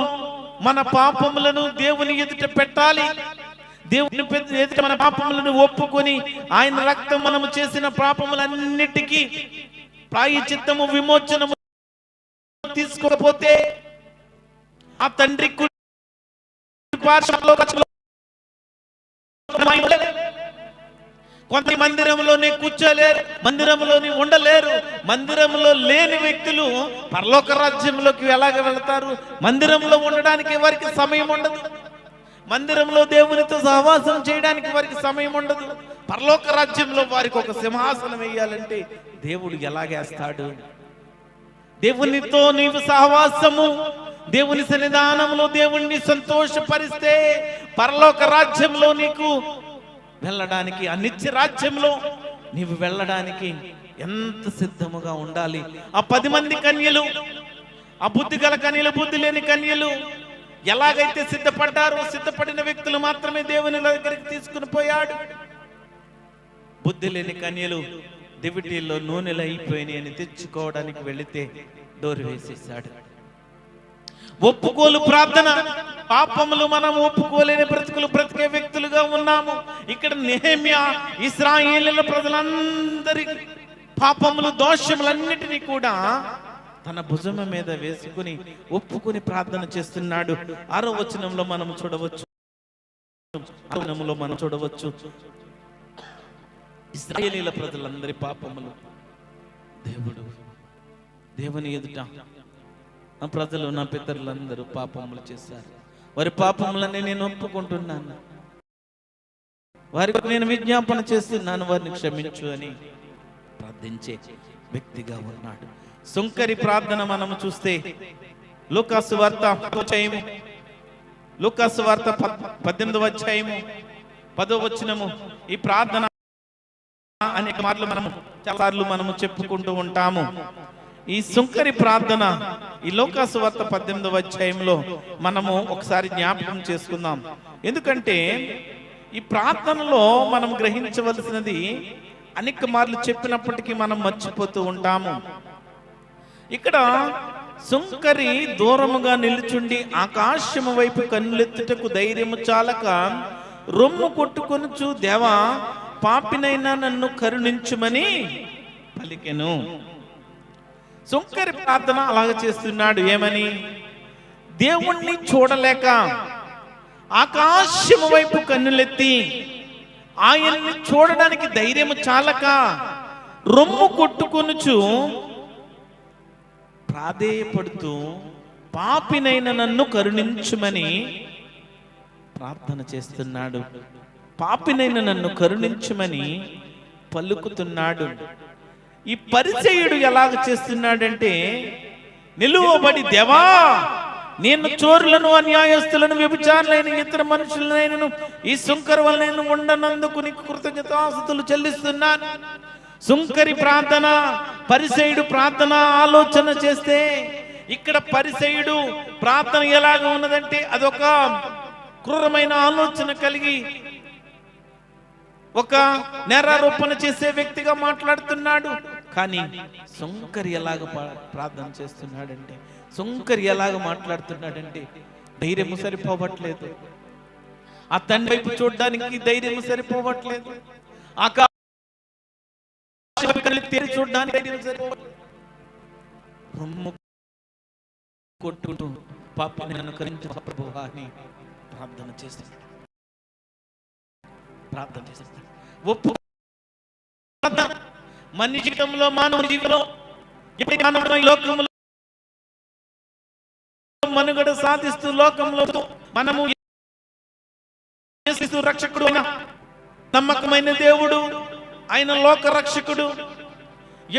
Speaker 1: మన పాపములను దేవుని ఎదుట పెట్టాలి. దేవుని ఎదుట మన పాపములను ఒప్పుకొని ఆయన రక్తం మనము చేసిన పాపములన్నిటికీ ప్రాయశ్చిత్తము, విమోచనము తీసుకోకపోతే ఆ తండ్రి కొంత మందిరంలోనే కూర్చోలేరు, మందిరంలోనే ఉండలేరు. మందిరంలో లేని వ్యక్తులు పరలోక రాజ్యంలోకి ఎలాగ వెళతారు? మందిరంలో ఉండడానికి వారికి సమయం ఉండదు. మందిరంలో దేవునితో సహవాసం చేయడానికి వారికి సమయం ఉండదు. పరలోక రాజ్యంలో వారికి ఒక సింహాసనం వేయాలంటే దేవుడు ఎలాగేస్తాడు? దేవునితో నీవు సహవాసము, దేవుని సన్నిధానంలో దేవుణ్ణి సంతోషపరిస్తే పరలోక రాజ్యంలో నీకు వెళ్ళడానికి, ఆ నిత్య రాజ్యంలో నీవు వెళ్ళడానికి ఎంత సిద్ధముగా ఉండాలి? ఆ 10 మంది కన్యలు, ఆ బుద్ధి గల కన్యలు, బుద్ధి లేని కన్యలు ఎలాగైతే సిద్ధపడ్డారో, సిద్ధపడిన వ్యక్తులు మాత్రమే దేవుని దగ్గరికి తీసుకుని పోయాడు. బుద్ధి లేని కన్యలు దివిటీల్లో నూనెలు అయిపోయినాయి అని తెచ్చుకోవడానికి వెళితే డోరు వేసేసాడు. ఒప్పుకోలు ప్రార్థన, పాపములు మనం ఒప్పుకోలేని బ్రతుకులు బ్రతికే వ్యక్తులుగా ఉన్నాము. ఇక్కడ నెహెమ్యా ఇశ్రాయేలీల ప్రజలందరి పాపములు, దోషములన్నిటినీ కూడా తన భుజము మీద వేసుకుని ఒప్పుకుని ప్రార్థన చేస్తున్నాడు. 6వ వచనంలో మనం చూడవచ్చు, ఇశ్రాయేలీల ప్రజలందరి పాపములు దేవుని ఎదుట, నా ప్రజలు, నా పితరులందరూ పాపములు చేశారు, వారి పాపములన్నీ నేను ఒప్పుకుంటున్నాను, వారికి నేను విజ్ఞాపన చేస్తున్నాను, వారిని క్షమించు అని ప్రార్థించే వ్యక్తిగా ఉన్నాడు. సుంకరి ప్రార్థన మనము చూస్తే లూకాసు వార్త 18వ అధ్యాయము 10వ వచనము, ఈ ప్రార్థన అనేక మార్లు చాలాసార్లు మనము చెప్పుకుంటూ ఉంటాము. ఈ సుంకరి ప్రార్థన ఈ లూకాసు వార్త 18వ అధ్యాయంలో మనము ఒకసారి జ్ఞాపకం చేసుకుందాం. ఎందుకంటే ఈ ప్రార్థనలో మనం గ్రహించవలసినది అనేక మార్లు చెప్పినప్పటికీ మనం మర్చిపోతూ ఉంటాము. ఇక్కడ సుంకరి దూరముగా నిలుచుండి ఆకాశము వైపు కన్నులెత్తుటకు ధైర్యము చాలక రొమ్ము కొట్టుకొనుచు, దేవా పాపినైనా నన్ను కరుణించుమని పలికెను. సుంకరి ప్రార్థన అలాగ చేస్తున్నాడు. ఏమని? దేవుణ్ణి చూడలేక ఆకాశము వైపు కన్నులెత్తి ఆయన్ని చూడడానికి ధైర్యము చాలక రొమ్ము కొట్టుకొనుచు ప్రాధేయపడుతూ పాపినైన నన్ను కరుణించుమని ప్రార్థన చేస్తున్నాడు. పాపినైన నన్ను కరుణించమని పలుకుతున్నాడు. ఈ పరిచయుడు ఎలాగ చేస్తున్నాడంటే, నిలువబడి దేవా, నేను చోరులను, అన్యాయస్తులను, వ్యభిచారులైన ఇతర మనుషులనైనను ఈ సుంకరి వలన ఉండనందుకు నీకు కృతజ్ఞతాస్తుతులు చెల్లిస్తున్నాను. సుంకరి ప్రార్థన, పరిసయుడు ప్రార్థన ఆలోచన చేస్తే, ఇక్కడ పరిసయుడు ప్రార్థన ఎలాగ ఉన్నదంటే అదొక క్రూరమైన ఆలోచన కలిగి ఒక నేరారోపణ చేసే వ్యక్తిగా మాట్లాడుతున్నాడు. కానీ సుంకరి ఎలాగ ప్రార్థన చేస్తున్నాడంటే, సుంకరి ఎలాగ మాట్లాడుతున్నాడంటే, ధైర్యము సరిపోవట్లేదు. ఆ తండ్రి వైపు చూడడానికి ధైర్యం సరిపోవట్లేదు. చూడడానికి ధైర్యం సరిపోవట్లేదు. కొట్టుకుంటూ పాపిని అనుకరించు ప్రభువా అని ప్రార్థన చేస్తున్నాడు. ప్రార్థన చేస్తున్నాడు. ఒప్పు మనిషి జీవితంలో, మానవ జీవితంలో లోకంలో మనుగడ సాధిస్తూ లోకంలో మనము రక్షకుడు, నమ్మకమైన దేవుడు, ఆయన లోక రక్షకుడు.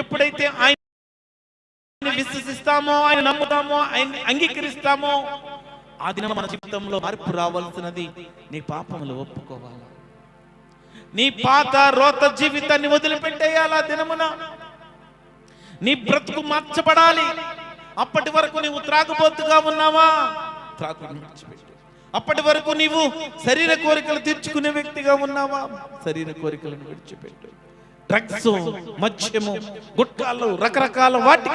Speaker 1: ఎప్పుడైతే ఆయన విశ్వసిస్తామో, ఆయన నమ్ముతామో, ఆయన అంగీకరిస్తామో, ఆ దినం మన జీవితంలో మార్పు రావాల్సినది. నీ పాపములు ఒప్పుకోవాలి. నీ పాత రోత జీవితాన్ని వదిలిపెట్టేయాలా దినమున. నీ బ్రతుకు మార్చబడాలి. అప్పటి వరకు నీవు త్రాగుబోతుగా ఉన్నావా? త్రాగుడు విడిచిపెట్టు. అప్పటి వరకు నీవు శరీర కోరికలు తీర్చుకునే వ్యక్తిగా ఉన్నావా? శరీర కోరికలను విడిచిపెట్టు. డ్రగ్స్, మద్యము, గుట్కాలు, రకరకాల వాటి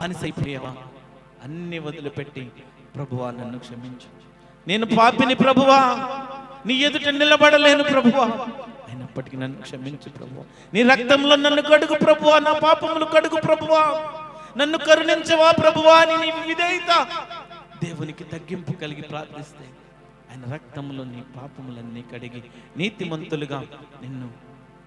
Speaker 1: అనిసైపోయావా? అన్ని వదిలిపెట్టి ప్రభువా నన్ను క్షమించు, నేను పాపిని ప్రభువా, నీ ఎదుట నిలబడలేను ప్రభువా, అయినప్పటికీ నన్ను క్షమించు ప్రభువా, నీ రక్తంలో నన్ను కడుగు ప్రభువా, నా పాపములు కడుగు ప్రభువా, నన్ను కరుణించవా ప్రభువా అని నీ విధేయత దేవునికి తగ్గింపు కలిగి ప్రార్థిస్తే ఆయన రక్తంలో నీ పాపములన్నీ కడిగి నీతిమంతులుగా నిన్ను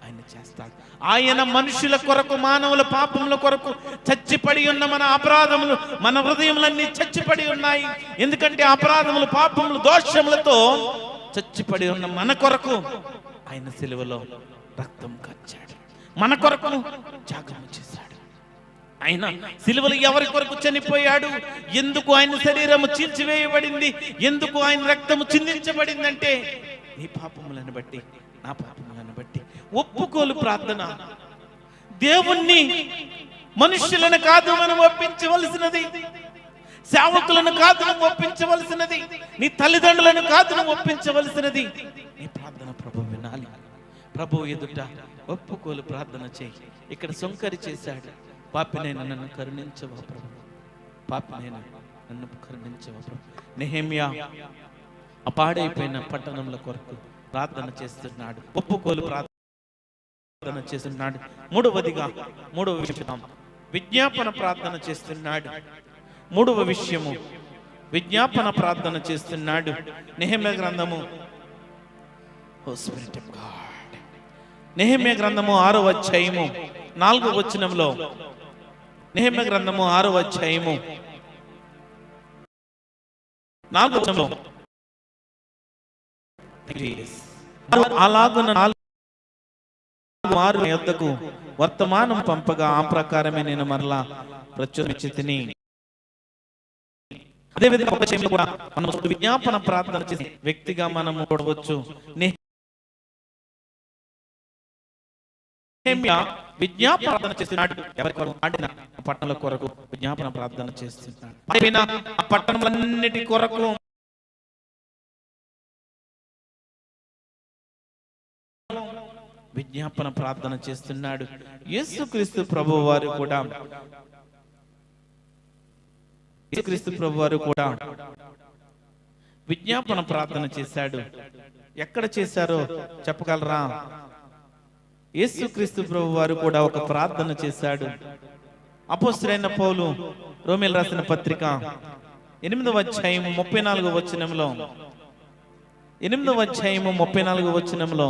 Speaker 1: ఆయన చేస్తాడు. ఆయన మనుషుల కొరకు, మానవుల పాపముల కొరకు చచ్చిపడి ఉన్న మన అపరాధములు, మన హృదయములన్నీ చచ్చిపడి ఉన్నాయి. ఎందుకంటే అపరాధములు, పాపములు, దోషములతో చచ్చిపడి ఉన్న మన కొరకు ఆయన సిలువలో రక్తం కార్చాడు, మన కొరకు త్యాగము చేశాడు. ఆయన సిలువలో ఎవరి కొరకు చనిపోయాడు? ఎందుకు ఆయన శరీరము చీల్చివేయబడింది? ఎందుకు ఆయన రక్తము చిందించబడిందంటే నీ పాపములను బట్టి, నా పాపములను బట్టి. ఒప్పుకోలు ప్రార్థన. దేవుణ్ణి, మనుష్యులను కాదు మనం ఒప్పించవలసినది, సేవకులను కాదు నువ్వు ఒప్పించవలసినది, నీ తల్లిదండ్రులను కాదు నువ్వు ఒప్పించవలసినది. నీ ప్రార్థన ప్రభు వినాలి. ప్రభు ఎదుట ఒప్పుకోలు ప్రార్థన చేయి. ఇక్కడ సుంకరి చేశాడు. పాపినైనా నన్ను కరుణించవా ప్రభు, పాపినైనా నన్ను కరుణించవా ప్రభు. నెహెమ్యా ఆ పాడైపోయిన పట్టణంలో కొరకు ప్రార్థన చేస్తున్నాడు. ఒప్పుకోలు ప్రార్థన చేస్తున్నాడు. మూడవ విషయం విజ్ఞాపన ప్రార్థన చేస్తున్నాడు. మూడవ విషయము విజ్ఞాపన ప్రార్థన చేస్తున్నాడు. నెహెమ్యా గ్రంథము, నెహెమ్యా గ్రంథము 6వ అధ్యాయము 4వ వచనంలో, నెహెమ్యా గ్రంథము 6వ అధ్యాయము 4వ వచనంలో, అలాగున 4 యొద్దకు వర్తమానం పంపగా ఆ ప్రకారమే నేను మరలా ప్రచురించితిని. అదేవిధంగా ఒక విషయంలో కూడా మనం విజ్ఞాపన ప్రార్థన చేసే వ్యక్తిగా మనం చూడవచ్చు. విజ్ఞాపన ప్రార్థన చేస్తున్నాడు. ఎవరి కొరకు? ఆడిన పట్టణాల కొరకు విజ్ఞాపన ప్రార్థన చేస్తున్నాడు. ఆ పట్టణములన్నిటి కొరకు విజ్ఞాపన ప్రార్థన చేస్తున్నాడు. యేసుక్రీస్తు ప్రభువు వారు కూడా విజ్ఞాపన ప్రార్థన చేశాడు. ఎక్కడ చేశారో చెప్పగలరా? యేసుక్రీస్తు ప్రభు వారు కూడా ఒక ప్రార్థన చేశాడు. అపోస్తలుడైన పౌలు రోమీయులకు రాసిన పత్రిక 8వ అధ్యాయము 34వ వచనంలో, 8వ అధ్యాయము 34వ వచనంలో,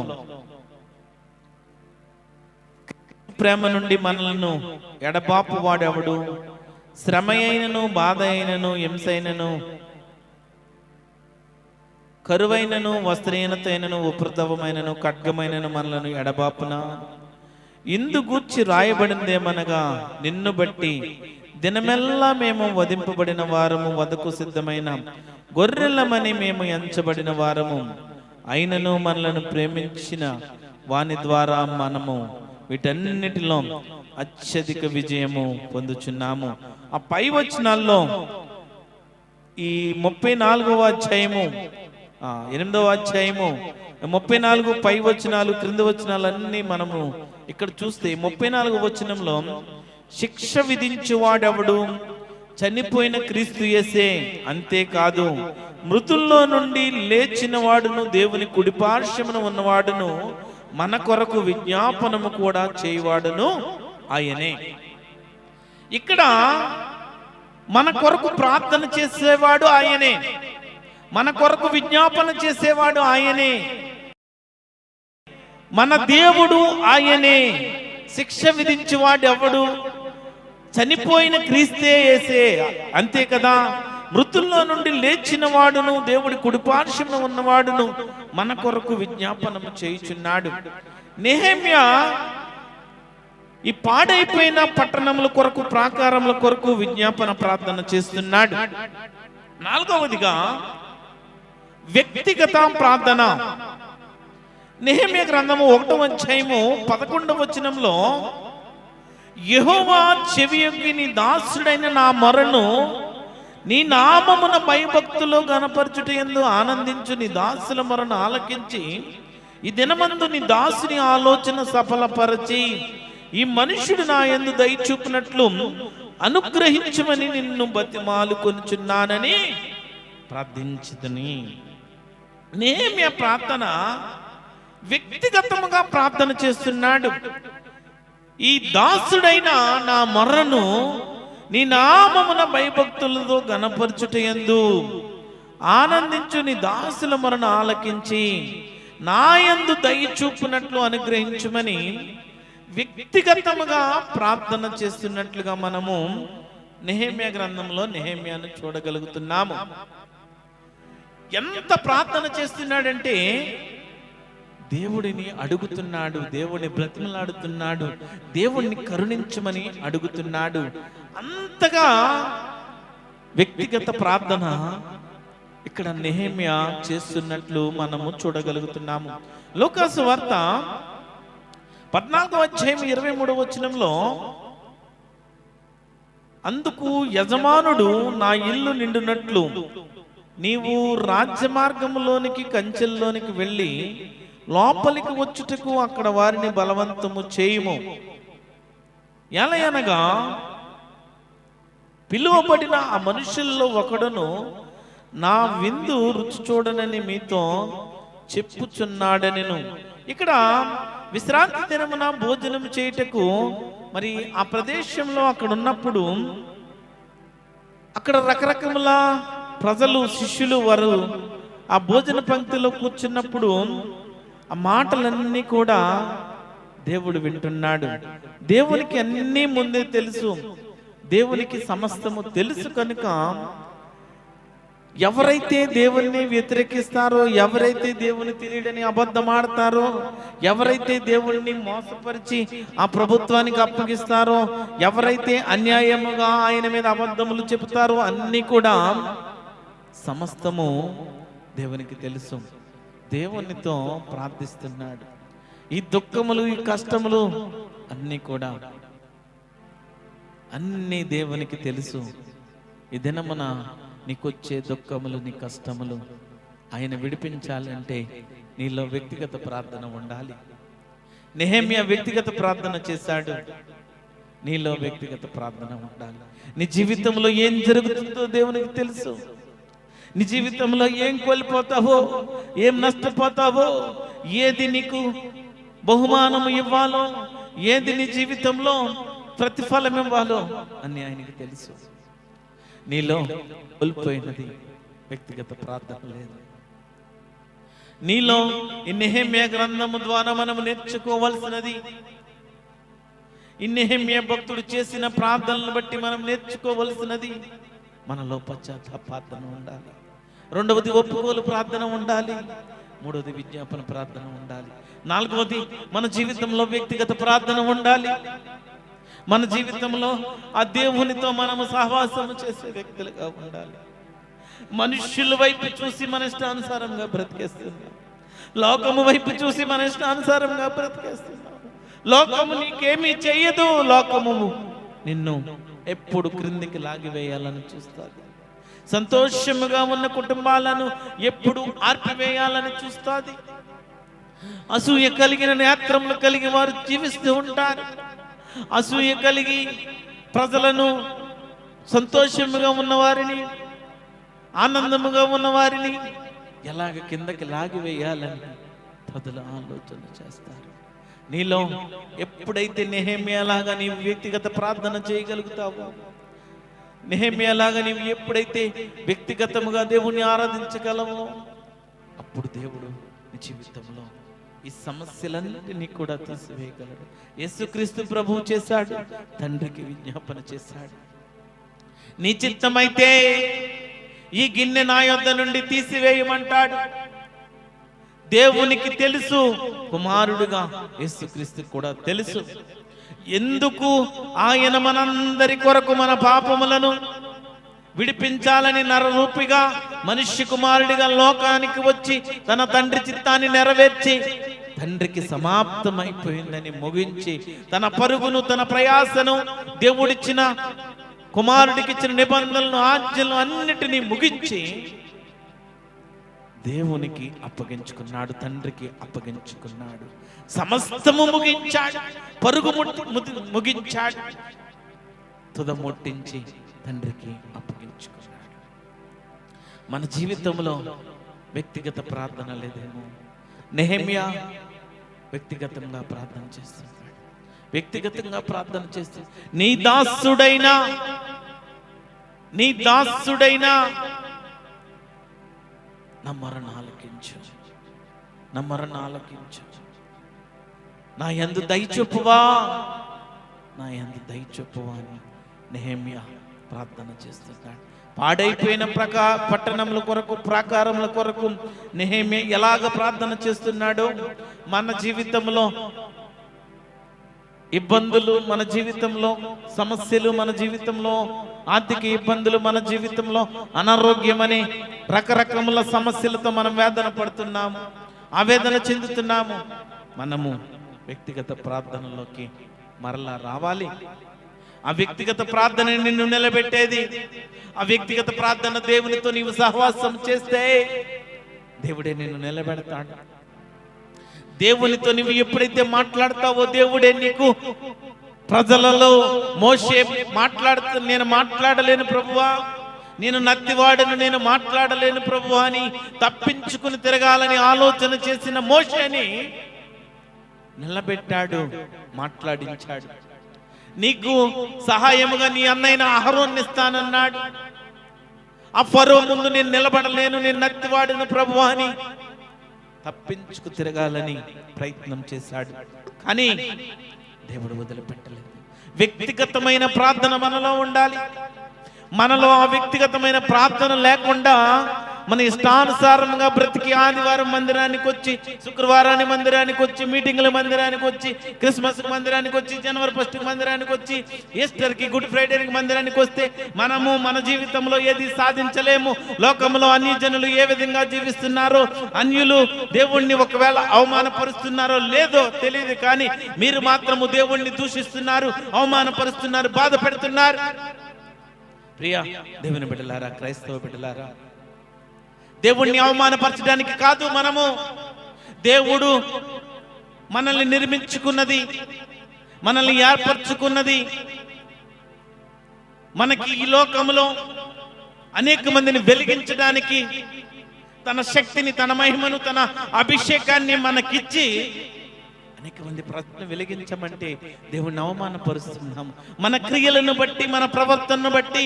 Speaker 1: ప్రేమ నుండి మనలను ఎడబాపు వాడెవడు? శ్రమ అయినను, బాధ అయినను, హింస అయినను కరువైనను వస్త్రహీనతైనను ఉపద్రవమైనను ఖడ్గమైనను మనలను ఎడబాపున. ఇందు గూర్చి రాయబడిందేమనగా, నిన్ను బట్టి దినమెల్లా మేము వధింపబడిన వారము, వధకు సిద్ధమైన గొర్రెలమని మేము ఎంచబడిన వారము. అయినను మనలను ప్రేమించిన వాని ద్వారా మనము వీటన్నిటిలో అత్యధిక విజయము పొందుచున్నాము. ఆ పై వచనాల్లో ఈ 34వ అధ్యాయము 8వ అధ్యాయము 34 పై వచనాలు క్రింద వచనాలన్నీ మనము ఇక్కడ చూస్తే 34వ వచనంలో శిక్ష విధించువాడెవడు? చనిపోయిన క్రీస్తు యేసే. అంతేకాదు మృతుల్లో నుండి లేచిన వాడును, దేవుని కుడిపార్శ్వమున ఉన్నవాడును, మన కొరకు విజ్ఞాపనము కూడా చేయవాడును ఆయనే. ఇక్కడ మన కొరకు ప్రార్థన చేసేవాడు ఆయనే, మన కొరకు విజ్ఞాపన చేసేవాడు ఆయనే, మన దేవుడు ఆయనే. శిక్ష విధించేవాడు ఎవడు? చనిపోయిన క్రీస్తే యేసే. అంతే కదా, మృతుల్లో నుండి లేచిన వాడును, దేవుడి కుడిపార్శ్వమున ఉన్నవాడును, మన కొరకు విజ్ఞాపనము చేయుచున్నాడు. నెహెమ్యా ఈ పాడైపోయిన పట్టణముల కొరకు, ప్రాకారముల కొరకు విజ్ఞాపన ప్రార్థన చేస్తున్నాడు. 4వదిగా వ్యక్తిగత ప్రార్థన. నెహెమ్యా గ్రంథము 1వ అధ్యాయము 11వ వచనంలో, యెహోవా చెవియొగ్గి నీ దాసుడైన నా మొరను నీ నామమున భయభక్తులు గణపరచుట యందు ఆనందించు నీ దాసుల మొరను ఆలకించి ఈ దినమందు నీ దాసుని ఆలోచన సఫలపరచి ఈ మనుష్యుడు నా యందు దయ చూపినట్లు అనుగ్రహించమని నిన్ను బతిమాలు కొనుచున్నానని ప్రార్థించుదని. నెహెమ్యా ప్రార్థన వ్యక్తిగతముగా ప్రార్థన చేస్తున్నాడు. ఈ దాసుడైన నా మొర్రను నీ నామమున భయభక్తులతో గణపరచుటయందు ఆనందించు నీ దాసుల మొరను ఆలకించి నా యందు దయ చూపునట్లు అనుగ్రహించుమని వ్యక్తిగతముగా ప్రార్థన చేస్తున్నట్లుగా మనము నెహెమ్యా గ్రంథంలో నెహెమ్యాను చూడగలుగుతున్నాము. ఎంత ప్రార్థన చేస్తున్నాడంటే దేవుడిని అడుగుతున్నాడు, దేవుడిని బ్రతిమలాడుతున్నాడు, దేవుణ్ణి కరుణించమని అడుగుతున్నాడు. అంతగా వ్యక్తిగత ప్రార్థన ఇక్కడ నెహెమ్యా చేస్తున్నట్లు మనము చూడగలుగుతున్నాము. లూకాసు వార్త 14వ అధ్యాయం 23వ వచనంలో, అందుకు యజమానుడు నా ఇల్లు నిండునట్లు నీవు రాజ్య మార్గములోనికి కంచెల్లోనికి వెళ్ళి లోపలికి వచ్చుటకు అక్కడ వారిని బలవంతము చేయుము. ఎలయనగా పిలువబడిన ఆ మనుషుల్లో ఒకడును నా విందు రుచి చూడనని మీతో చెప్పుచున్నాడనెను. ఇక్కడ విశ్రాంతి దినమున భోజనం చేయుటకు మరి ఆ ప్రదేశంలో అక్కడ ఉన్నప్పుడు అక్కడ రకరకముల ప్రజలు, శిష్యులు వారు ఆ భోజన పంక్తిలో కూర్చున్నప్పుడు ఆ మాటలన్నీ కూడా దేవుడు వింటున్నాడు. దేవునికి అన్నీ ముందే తెలుసు, దేవునికి సమస్తము తెలుసు. కనుక ఎవరైతే దేవుణ్ణి వ్యతిరేకిస్తారో, ఎవరైతే దేవుని తెలియడని అబద్ధం ఆడతారో, ఎవరైతే దేవుణ్ణి మోసపరిచి ఆ ప్రభుత్వానికి అప్పగిస్తారో, ఎవరైతే అన్యాయముగా ఆయన మీద అబద్ధములు చెబుతారో, అన్నీ కూడా సమస్తము దేవునికి తెలుసు. దేవునితో ప్రార్థిస్తున్నాడు. ఈ దుఃఖములు, ఈ కష్టములు అన్నీ కూడా అన్నీ దేవునికి తెలుసు. ఈ దినమున నీకొచ్చే దుఃఖములు, నీ కష్టములు ఆయన విడిపించాలంటే నీలో వ్యక్తిగత ప్రార్థన ఉండాలి. నెహెమ్యా వ్యక్తిగత ప్రార్థన చేశాడు. నీలో వ్యక్తిగత ప్రార్థన ఉండాలి. నీ జీవితంలో ఏం జరుగుతుందో దేవునికి తెలుసు. నీ జీవితంలో ఏం కోల్పోతావో, ఏం నష్టపోతావో, ఏది నీకు బహుమానం ఇవ్వాలో, ఏది నీ జీవితంలో ప్రతిఫలం ఇవ్వాలో అని ఆయనకి తెలుసు. నీలో కోల్పోయినది వ్యక్తిగత ప్రార్థన లేదు. నీలో ఈ నెహెమ్యా గ్రంథము ద్వారా మనం నేర్చుకోవాల్సినది, ఈ నెహెమ్యా భక్తుడు చేసిన ప్రార్థనలను బట్టి మనం నేర్చుకోవలసినది, మనలో పశ్చాత్తాప ప్రార్థన ఉండాలి. రెండవది ఒప్పుకోలు ప్రార్థన ఉండాలి. మూడవది విజ్ఞాపన ప్రార్థన ఉండాలి. నాలుగవది మన జీవితంలో వ్యక్తిగత ప్రార్థన ఉండాలి. మన జీవితంలో ఆ దేవునితో మనము సహవాసము చేసే వ్యక్తులుగా ఉండాలి. మనుష్యుల వైపు చూసి మన ఇష్టానుసారంగా బ్రతికేస్తున్నాం. లోకము వైపు చూసి మన ఇష్టానుసారంగా బ్రతికేస్తున్నాం. లోకము నీకేమీ చెయ్యదు. లోకము నిన్ను ఎప్పుడు క్రిందికి లాగివేయాలని చూస్తుంది. సంతోషముగా ఉన్న కుటుంబాలను ఎప్పుడు ఆర్పివేయాలని చూస్తుంది. అసూయ కలిగిన నేత్రములు కలిగి వారు జీవిస్తూ ఉంటారు. అసూయ కలిగి ప్రజలను, సంతోషముగా ఉన్నవారిని, ఆనందముగా ఉన్నవారిని ఎలాగ కిందకి లాగివేయాలని ప్రజలు ఆలోచన చేస్తారు. నీలో ఎప్పుడైతే నెహెమ్యాలాగా నీవు వ్యక్తిగత ప్రార్థన చేయగలుగుతావో, నెహెమ్యాలాగా నీవు ఎప్పుడైతే వ్యక్తిగతముగా దేవుణ్ణి ఆరాధించగలవో, అప్పుడు దేవుడు నీ జీవితంలో ఈ సమస్యలన్నిటినీ కూడా తీసివేయగలడు. యేసుక్రీస్తు ప్రభువు చేశాడు, తండ్రికి విజ్ఞాపన చేశాడు. నీ చిత్తమైతే ఈ గిన్నె నా యొద్ద నుండి తీసివేయమంటాడు. దేవునికి తెలుసు, కుమారుడుగా యేసుక్రీస్తు కూడా తెలుసు ఎందుకు ఆయన మనందరి కొరకు మన పాపములను విడిపించాలని నరరూపిగా మనుష్య కుమారుడిగా లోకానికి వచ్చి తన తండ్రి చిత్తాన్ని నెరవేర్చి తండ్రికి సమాప్తమైపోయిందని ముగించి తన పరుగును, తన ప్రయాసను, దేవుడిచ్చిన కుమారుడికి ఇచ్చిన నిబంధనలను, ఆజ్ఞలను అన్నిటినీ ముగించి దేవునికి అప్పగించుకున్నాడు, తండ్రికి అప్పగించుకున్నాడు. సమస్తము ముగించాడు, పరుగు ముగించాడు, తుదముట్టించి తండ్రికి అప్పగించుకున్నాడు. మన జీవితంలో వ్యక్తిగత ప్రార్థన లేదేమో. నెహెమ్యా వ్యక్తిగతంగా ప్రార్థన చేస్తున్నాడు. వ్యక్తిగతంగా ప్రార్థన చేస్తూ నీ దాసుడైనా నా మొరను ఆలకించు, నా మొరను ఆలకించు, నా యందు దయచొప్పువా, నా యందు దయచొప్పువా అని నెహెమ్యా ప్రార్థన చేస్తున్నాడు. పాడైపోయిన పట్టణముల కొరకు, ప్రాకారముల కొరకు నెహెమ్యా ఎలాగ ప్రార్థన చేస్తున్నాడో, మన జీవితంలో ఇబ్బందులు, మన జీవితంలో సమస్యలు, మన జీవితంలో ఆర్థిక ఇబ్బందులు, మన జీవితంలో అనారోగ్యమని రకరకముల సమస్యలతో మనం వేదన పడుతున్నాము, ఆవేదన చెందుతున్నాము. మనము వ్యక్తిగత ప్రార్థనలోకి మరలా రావాలి. ఆ వ్యక్తిగత ప్రార్థన నిన్ను నిలబెట్టేది. ఆ వ్యక్తిగత ప్రార్థన దేవునితో నీవు సహవాసం చేస్తే దేవుడే నిన్ను నిలబెడతాడు. దేవునితో నీవు ఎప్పుడైతే మాట్లాడతావో దేవుడే నీకు ప్రజలలో మోషే నేను మాట్లాడలేను ప్రభువా, నేను నత్తివాడను, నేను మాట్లాడలేను ప్రభువా అని తప్పించుకుని తిరగాలని ఆలోచన చేసిన మోషేని నిలబెట్టాడు, మాట్లాడించాడు. నీకు సహాయముగా నీ అన్నైన అహరోన్ని ఇస్తానన్నాడు. ఆ ఫరో ముందు నేను నిలబడలేను, నేను నత్తివాడను ప్రభువా అని తప్పించుకు తిరగాలని ప్రయత్నం చేశాడు. కానీ దేవుడు వదిలిపెట్టలేదు. వ్యక్తిగతమైన ప్రార్థన మనలో ఉండాలి. మనలో ఆ వ్యక్తిగతమైన ప్రార్థన లేకుండా మన ఇష్టానుసారంగా బ్రతికి ఆదివారం మందిరానికి వచ్చి, శుక్రవారాన్ని మందిరానికి వచ్చి, మీటింగ్ల మందిరానికి వచ్చి, క్రిస్మస్ మందిరానికి వచ్చి, జనవరి 1 మందిరానికి వచ్చి, ఈస్టర్కి, గుడ్ ఫ్రైడేకి మందిరానికి వస్తే మనము మన జీవితంలో ఏది సాధించలేము. లోకంలో అన్య జనులు ఏ విధంగా జీవిస్తున్నారో, అన్యులు దేవుణ్ణి ఒకవేళ అవమానపరుస్తున్నారో లేదో తెలియదు, కానీ మీరు మాత్రము దేవుణ్ణి దూషిస్తున్నారు, అవమానపరుస్తున్నారు, బాధ పెడుతున్నారు. ప్రియా దేవుని బిడ్డలారా, క్రైస్తవ బిడ్డలారా, దేవుణ్ణి అవమానపరచడానికి కాదు, మనము దేవుడు మనల్ని నిర్మించుకున్నది, మనల్ని ఏర్పరచుకున్నది, మనకి ఈ లోకంలో అనేక మందిని వెలిగించడానికి తన శక్తిని, తన మహిమను, తన అభిషేకాన్ని మనకిచ్చి అనేక మంది ప్రజలను వెలిగించమంటే దేవుణ్ణి అవమానపరుస్తున్నాము. మన క్రియలను బట్టి, మన ప్రవర్తనను బట్టి,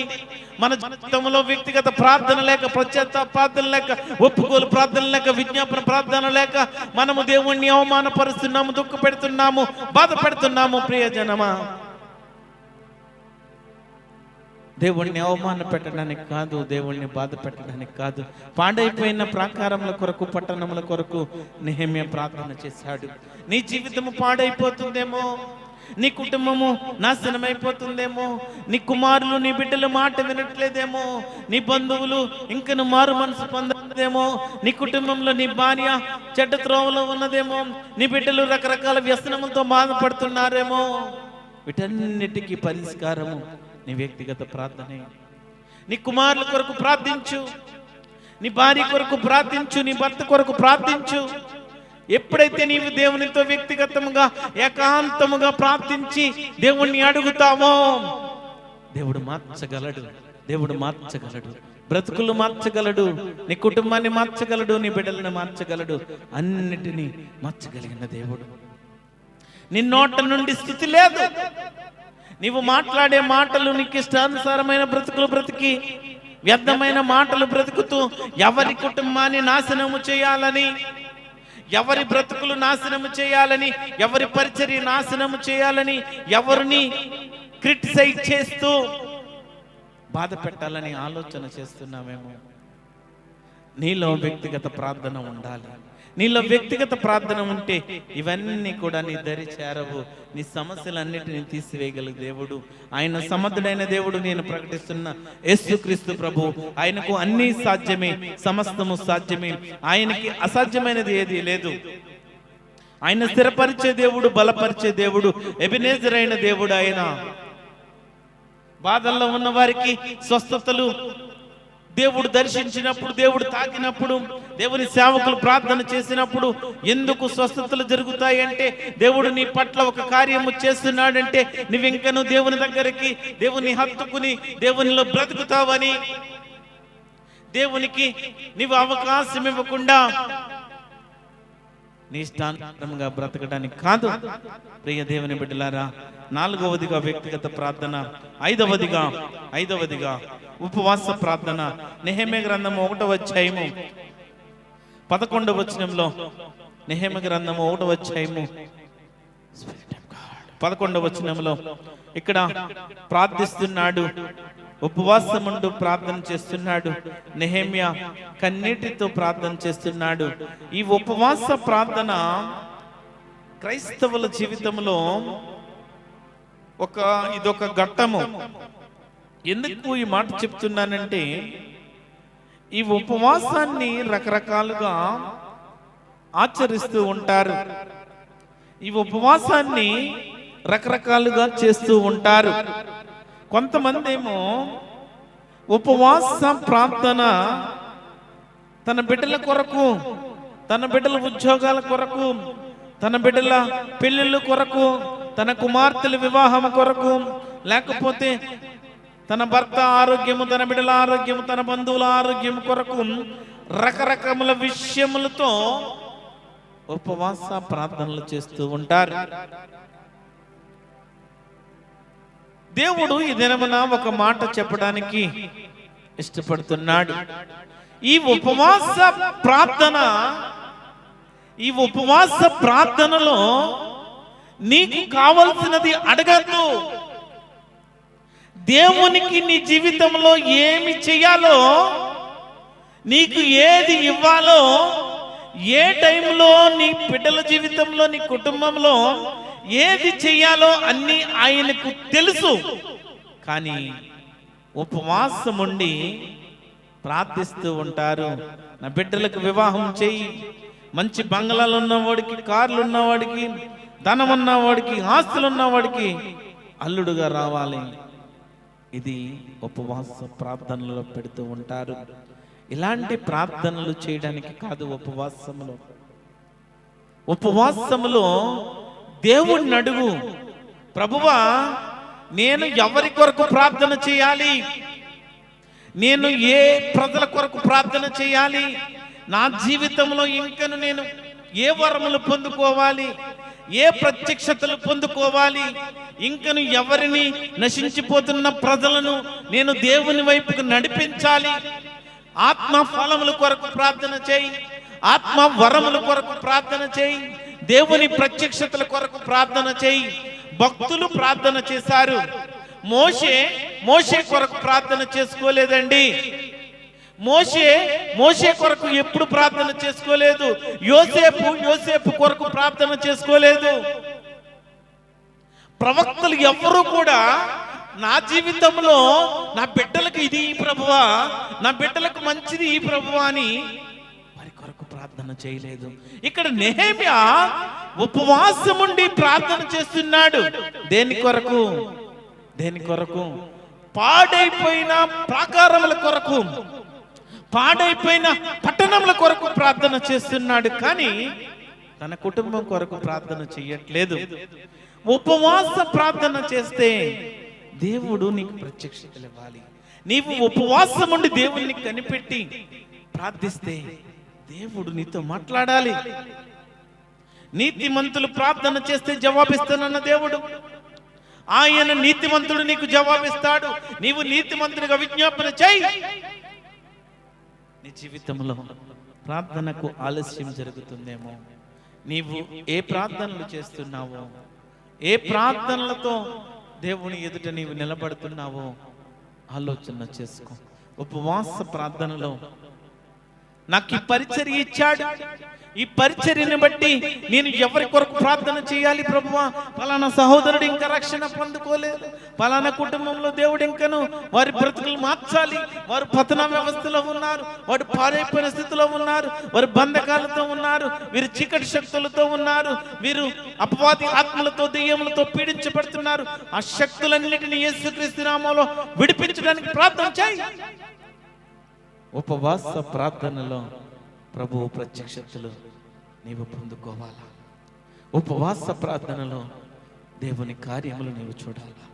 Speaker 1: మన జీవితంలో వ్యక్తిగత ప్రార్థన లేక, పశ్చాత్తాప ప్రార్థన లేక, ఒప్పుకోలు ప్రార్థన లేక, విజ్ఞాపన ప్రార్థన లేక మనము దేవుణ్ణి అవమానపరుస్తున్నాము, దుఃఖ పెడుతున్నాము, బాధ పెడుతున్నాము. ప్రియజనమా, దేవుణ్ణి అవమాన పెట్టడానికి కాదు, దేవుణ్ణి బాధ పెట్టడానికి కాదు. పాడైపోయిన ప్రాకారముల కొరకు, పట్టణముల కొరకు నెహెమ్యా ప్రార్థన చేశాడు. నీ జీవితము పాడైపోతుందేమో, నీ కుటుంబము నాశనమైపోతుందేమో, నీ కుమారులు నీ బిడ్డలు మాట వినట్లేదేమో, నీ బంధువులు ఇంకను మారు మనసు పొందదేమో, నీ కుటుంబంలో నీ భార్య చెడ్డ త్రోవలో ఉన్నదేమో, నీ బిడ్డలు రకరకాల వ్యసనములతో బాధపడుతున్నారేమో. వీటన్నిటికీ పరిష్కారము నీ వ్యక్తిగత ప్రార్థనే. నీ కుమారుల కొరకు ప్రార్థించు, నీ భార్య కొరకు ప్రార్థించు, నీ భర్త కొరకు ప్రార్థించు. ఎప్పుడైతే నీవు దేవునితో వ్యక్తిగతముగా ఏకాంతముగా ప్రార్థించి దేవుణ్ణి అడుగుతావో, దేవుడు మార్చగలడు. దేవుడు మార్చగలడు, బ్రతుకులు మార్చగలడు, నీ కుటుంబాన్ని మార్చగలడు, నీ బిడ్డలను మార్చగలడు, అన్నిటినీ మార్చగలిగిన దేవుడు. నీ నోట నుండి స్థుతి లేదు. నీవు మాట్లాడే మాటలు నీకు ఇష్టానుసారమైన బ్రతుకులు బ్రతికి, వ్యర్థమైన మాటలు బ్రతుకుతూ ఎవరి కుటుంబాన్ని నాశనము చేయాలని, ఎవరి బ్రతుకులు నాశనము చేయాలని, ఎవరి పరిచర్య నాశనము చేయాలని, ఎవరిని క్రిటిసైజ్ చేస్తూ బాధ పెట్టాలని ఆలోచన చేస్తున్నామేమో. నీలో వ్యక్తిగత ప్రార్థన ఉండాలి. నీలో వ్యక్తిగత ప్రార్థన ఉంటే ఇవన్నీ కూడా నీ దరి చేరవు. నీ సమస్యలన్నిటిని తీసివేయగల దేవుడు ఆయన. సమర్థుడైన దేవుడు నేను ప్రకటిస్తున్న యేసుక్రీస్తు ప్రభు. ఆయనకు అన్నీ సాధ్యమే, సమస్తము సాధ్యమే. ఆయనకి అసాధ్యమైనది ఏది లేదు. ఆయన స్థిరపరిచే దేవుడు, బలపరిచే దేవుడు, ఎబెనేజర్ అయిన దేవుడు ఆయన. బాధల్లో ఉన్న వారికి స్వస్థతలు దేవుడు దర్శించినప్పుడు, దేవుడు తాకినప్పుడు, దేవుని సేవకులు ప్రార్థన చేసినప్పుడు ఎందుకు స్వస్థతలు జరుగుతాయంటే, దేవుడు నీ పట్ల ఒక కార్యము చేస్తున్నాడంటే నువ్వింకను దేవుని దగ్గరికి, దేవుని హత్తుకుని దేవునిలో బ్రతుకుతావని, దేవునికి నీవు అవకాశం ఇవ్వకుండా నీ ఇష్టానుసారంగా బ్రతకడానికి కాదు. ప్రియ దేవుని బిడ్డలారా, నాలుగవదిగా వ్యక్తిగత ప్రార్థన. ఐదవదిగా ఉపవాస ప్రార్థన. నెహెమ్యా గ్రంథము 1వ అధ్యాయము 11వ వచనంలో, నెహెమ్యా గ్రంథము 1వ అధ్యాయము 11వ వచనంలో ఇక్కడ ప్రార్థిస్తున్నాడు. ఉపవాసముంటూ ప్రార్థన చేస్తున్నాడు నెహెమ్యా. కన్నీటితో ప్రార్థన చేస్తున్నాడు. ఈ ఉపవాస ప్రార్థన క్రైస్తవుల జీవితంలో ఇదొక ఘట్టము. ఎందుకు ఈ మాట చెప్తున్నానంటే, ఈ ఉపవాసాన్ని రకరకాలుగా ఆచరిస్తూ ఉంటారు. ఈ ఉపవాసాన్ని రకరకాలుగా చేస్తూ ఉంటారు. కొంతమంది ఏమో ఉపవాస ప్రార్థన తన బిడ్డల కొరకు, తన బిడ్డల ఉద్యోగాల కొరకు, తన బిడ్డల పెళ్లిళ్ళ కొరకు, తన కుమార్తెల వివాహం కొరకు, లేకపోతే తన భర్త ఆరోగ్యము, తన బిడ్డల ఆరోగ్యము, తన బంధువుల ఆరోగ్యం కొరకు రకరకముల విషయములతో ఉపవాస ప్రార్థనలు చేస్తూ ఉంటారు. దేవుడు ఈ దినమున ఒక మాట చెప్పడానికి ఇష్టపడుతున్నాడు. ఈ ఉపవాస ప్రార్థనలో నీకు కావలసినది అడగద్దు. దేవునికి నీ జీవితంలో ఏమి చేయాలో, నీకు ఏది ఇవ్వాలో, ఏ టైంలో నీ బిడ్డల జీవితంలో, నీ కుటుంబంలో ఏది చెయ్యాలో అన్ని ఆయనకు తెలుసు. కానీ ఉపవాసం ఉండి ప్రార్థిస్తూ ఉంటారు. నా బిడ్డలకు వివాహం చెయ్యి, మంచి బంగ్లాలు ఉన్నవాడికి, కార్లు ఉన్నవాడికి, ధనం ఉన్నవాడికి, ఆస్తులు ఉన్నవాడికి అల్లుడుగా రావాలి. ఇది ఉపవాస ప్రార్థనలో పెడుతూ ఉంటారు. ఇలాంటి ప్రార్థనలు చేయడానికి కాదు ఉపవాసములో దేవుణ్ణి అడుగు. ప్రభువా, నేను ఎవరి కొరకు ప్రార్థన చేయాలి? నేను ఏ ప్రజల కొరకు ప్రార్థన చేయాలి? నా జీవితంలో ఇంకను నేను ఏ వరములు పొందుకోవాలి? ఏ ప్రత్యక్షతలు పొందుకోవాలి? ఇంకను ఎవరిని, నశించిపోతున్న ప్రజలను నేను దేవుని వైపుకు నడిపించాలి. ఆత్మ ఫలముల కొరకు ప్రార్థన చేయి, ఆత్మ వరముల కొరకు ప్రార్థన చేయి, దేవుని ప్రత్యక్షతల కొరకు ప్రార్థన చేయి. భక్తులు ప్రార్థన చేశారు. మోషే కొరకు ప్రార్థన చేసుకోలేదండి. మోషే కొరకు ఎప్పుడు ప్రార్థన చేసుకోలేదు. యోసేపు కొరకు ప్రార్థన చేసుకోలేదు. ప్రవక్తలు ఎవ్వరూ కూడా నా జీవితంలో నా బిడ్డలకు ఇది ఈ ప్రభువా, నా బిడ్డలకు మంచిది ఈ ప్రభువా అని వారి కొరకు ప్రార్థన చేయలేదు. ఇక్కడ నెహెమ్యా ఉపవాసం ఉండి ప్రార్థన చేస్తున్నాడు. దేని కొరకు? పాడైపోయిన ప్రాకారముల కొరకు, పాడైపోయిన పట్టణముల కొరకు ప్రార్థన చేస్తున్నాడు. కానీ తన కుటుంబం కొరకు ప్రార్థన చేయట్లేదు. ఉపవాస ప్రార్థన చేస్తే దేవుడు నీకు ప్రత్యక్షతలు ఇవ్వాలి. నీవు ఉపవాసం ఉండి దేవుణ్ణి కనిపెట్టి ప్రార్థిస్తే దేవుడు నీతో మాట్లాడాలి. నీతిమంతులు ప్రార్థన చేస్తే జవాబిస్తానన్న దేవుడు, ఆయన నీతిమంతుడు నీకు జవాబిస్తాడు. నీవు నీతిమంతుడిగా విజ్ఞాపన చేయి. నీ జీవితంలో ప్రార్థనకు ఆలస్యం జరుగుతుందేమో. నీవు ఏ ప్రార్థనలు చేస్తున్నావో, ఏ ప్రార్థనలతో దేవుని ఎదుట నీవు నిలబడుతున్నావో ఆలోచన చేసుకో. ఉపవాస ప్రార్థనలో నాకు ఈ పరిచర్య ఇచ్చాడు, ఈ పరిచర్యని బట్టి నేను ఎవరి కొరకు ప్రార్థన చేయాలి ప్రభువా? పలానా సహోదరుడు ఇంకా రక్షణ పొందుకోలేదు, పలానా కుటుంబంలో దేవుడు ఇంకను వారి బ్రతుకులు మార్చాలి, వారు పతన వ్యవస్థలో ఉన్నారు, వారు పాడైపోయిన స్థితిలో ఉన్నారు, వారు బంధకాలతో ఉన్నారు, వీరు చీకటి శక్తులతో ఉన్నారు, వీరు అపవాది ఆత్మలతో దెయ్యములతో పీడించబడుతున్నారు. ఆ శక్తులన్నిటిని యేసుక్రీస్తు నామములో విడిపించడానికి ప్రార్థన చేయి. ఉపవాస ప్రార్థనలో ప్రభువు ప్రత్యక్షతలు నీవు పొందుకోవాలా. ఉపవాస ప్రార్థనలో దేవుని కార్యములు నీవు చూడాలా.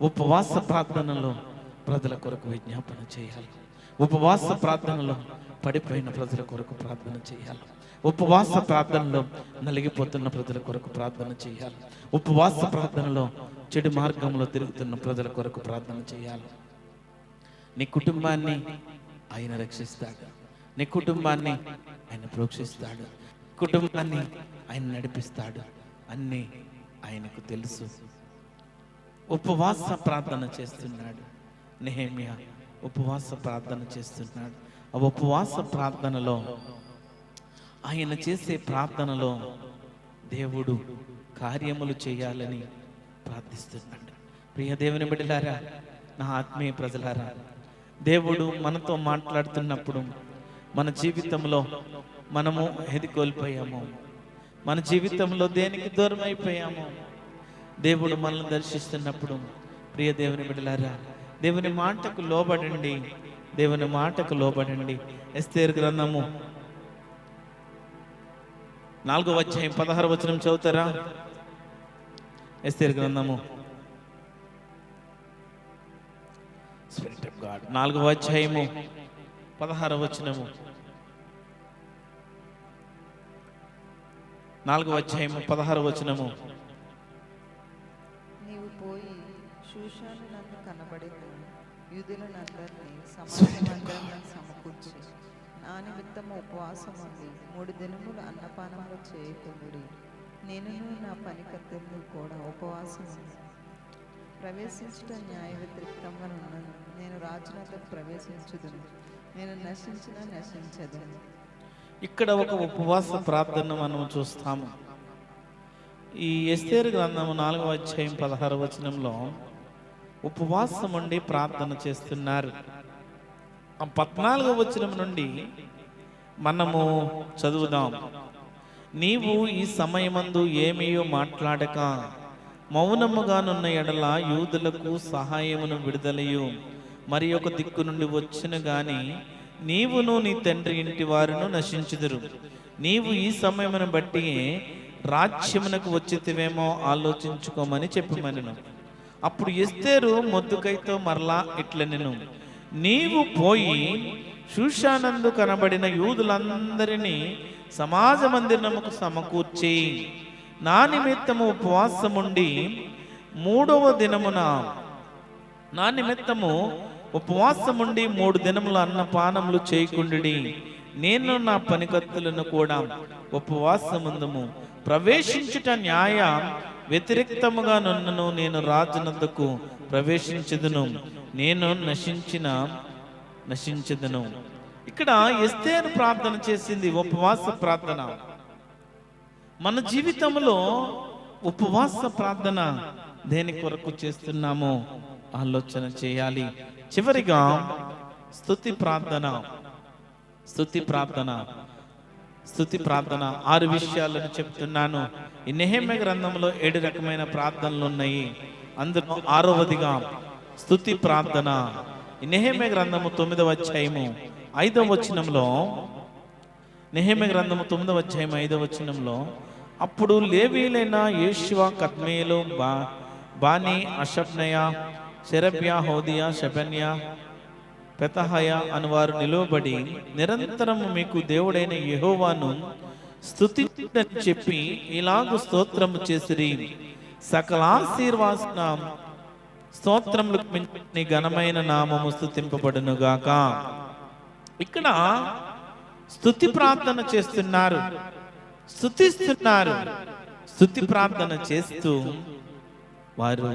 Speaker 1: ఉపవాస ప్రార్థనలో ప్రజల కొరకు విజ్ఞాపన చేయాలి. ఉపవాస ప్రార్థనలో పడిపోయిన ప్రజల కొరకు ప్రార్థన చేయాలి. ఉపవాస ప్రార్థనలో నలిగిపోతున్న ప్రజల కొరకు ప్రార్థన చేయాలి. ఉపవాస ప్రార్థనలో చెడు మార్గంలో తిరుగుతున్న ప్రజల కొరకు ప్రార్థన చేయాలి. నీ కుటుంబాన్ని ఆయన రక్షిస్తాడు. నీ కుటుంబాన్ని ఆయన ప్రోక్షిస్తాడు. కుటుంబాన్ని ఆయన నడిపిస్తాడు. అన్నీ ఆయనకు తెలుసు. ఉపవాస ప్రార్థన చేస్తున్నాడు నెహెమ్యా. ఉపవాస ప్రార్థన చేస్తున్నాడు. ఆ ఉపవాస ప్రార్థనలో, ఆయన చేసే ప్రార్థనలో దేవుడు కార్యములు చేయాలని ప్రార్థిస్తున్నాడు. ప్రియ దేవుని బిడ్డలారా, నా ఆత్మీయ ప్రజలారా, దేవుడు మనతో మాట్లాడుతున్నప్పుడు మన జీవితంలో మనము ఏది కోల్పోయాము, మన జీవితంలో దేనికి దూరం అయిపోయాము, దేవుడు మనల్ని దర్శిస్తున్నప్పుడు ప్రియ దేవుని బిడ్డలారా, దేవుని మాటకు లోబడండి. దేవుని మాటకు లోబడండి. ఎస్తేరు గ్రంథము 4వ అధ్యాయం 16వ వచనం చదువుతారా? ఎస్తేరు గ్రంథము 4వ అధ్యాయము 16వ వచనము. 4వ అధ్యాయము 16వ వచనము.
Speaker 2: నీవు పోయి షూషాను నందు కనబడిన యూదులనందరినీ సమాజమందరం సమకూర్చి నా నిమిత్తము ఉపవాసం ఉండి 3 దినములు అన్నపానములు చేయకుండుడి. నేనును నా పనికత్తెలు కూడా ఉపవాసం ఉంది. ప్రవేశించుట న్యాయ వ్యతిరేకంగా ఉన్నాను. నేను రాజునకు ప్రవేశించుదును. నేను నశించదను.
Speaker 1: ఇక్కడ ఒక ఉపవాస ప్రార్థన మనం చూస్తాము. ఈ ఎస్తేరు గ్రంథము 4వ అధ్యాయం 16వ వచనంలో ఉపవాసం ఉండి ప్రార్థన చేస్తున్నారు. 14వ వచనం నుండి మనము చదువుదాం. నీవు ఈ సమయమందు ఏమీయో మాట్లాడక మౌనముగానున్న ఎడల యూదులకు సహాయమును విడుదలయు మరి ఒక దిక్కు నుండి వచ్చిన గాని నీవును నీ తండ్రి ఇంటి వారును నశించుదురు. నీవు ఈ సమయమును బట్టి రాజ్యమునకు వచ్చితివేమో ఆలోచించుకోమని చెప్పమనెను. అప్పుడు ఎస్తేరు మొర్దెకైతో మరలా ఇట్లనెను, నీవు పోయి షూషానందు కనబడిన యూదులందరినీ సమాజ మందిరముకు సమకూర్చి నా నిమిత్తము ఉపవాసముండి 3వ దినమున నా నిమిత్తము ఉపవాసముండి 3 దినములు అన్నపానములు చేయకుండుడి. నేను నా పనికత్తులను కూడా ఉపవాసముందుము. ప్రవేశించుట న్యాయ వ్యతిరేక్తముగా నన్ను నేను రాజునందుకు ప్రవేశించదును, నేను నశించదును. ఇక్కడ ఎస్తేరు ప్రార్థన చేసింది ఉపవాస ప్రార్థన. మన జీవితంలో ఉపవాస ప్రార్థన దేని కొరకు చేస్తున్నామో ఆలోచన చేయాలి. చివరిగా స్తుతి ప్రార్థన. స్తుతి ప్రార్థన 6 విషయాలను చెప్తున్నాను. ఈ నెహెమ్యా గ్రంథంలో 7 రకమైన ప్రార్థనలు ఉన్నాయి. అందులో 6వదిగా స్తుతి ప్రార్థన. ఈ నెహెమ్యా గ్రంథము 9వ అధ్యాయము 5వ వచనంలో, నెహెమ్యా గ్రంథము 9వ అధ్యాయం 5వ వచనంలో, అప్పుడు లేవీలైన యేషువ, కద్మీయేలు, బానీ, అషబ్నయ, షెరబ్యా, హోదియా, షెబన్యా, పెతహయ అనువారు నిలువబడి నిరంతరము మీకు దేవుడైన యెహోవాను స్తుతించుటని చెప్పి ఇలాగు స్తోత్రము చేసిరి. సకల ఆశీర్వాద స్తోత్రములకు మించి ఘనమైన నామము స్తుతింపబడును గాక. ఇక్కడ స్తుతి ప్రార్థన చేస్తున్నారు, స్తుతిస్తున్నారు. స్తుతి ప్రార్థన చేస్తూ వారు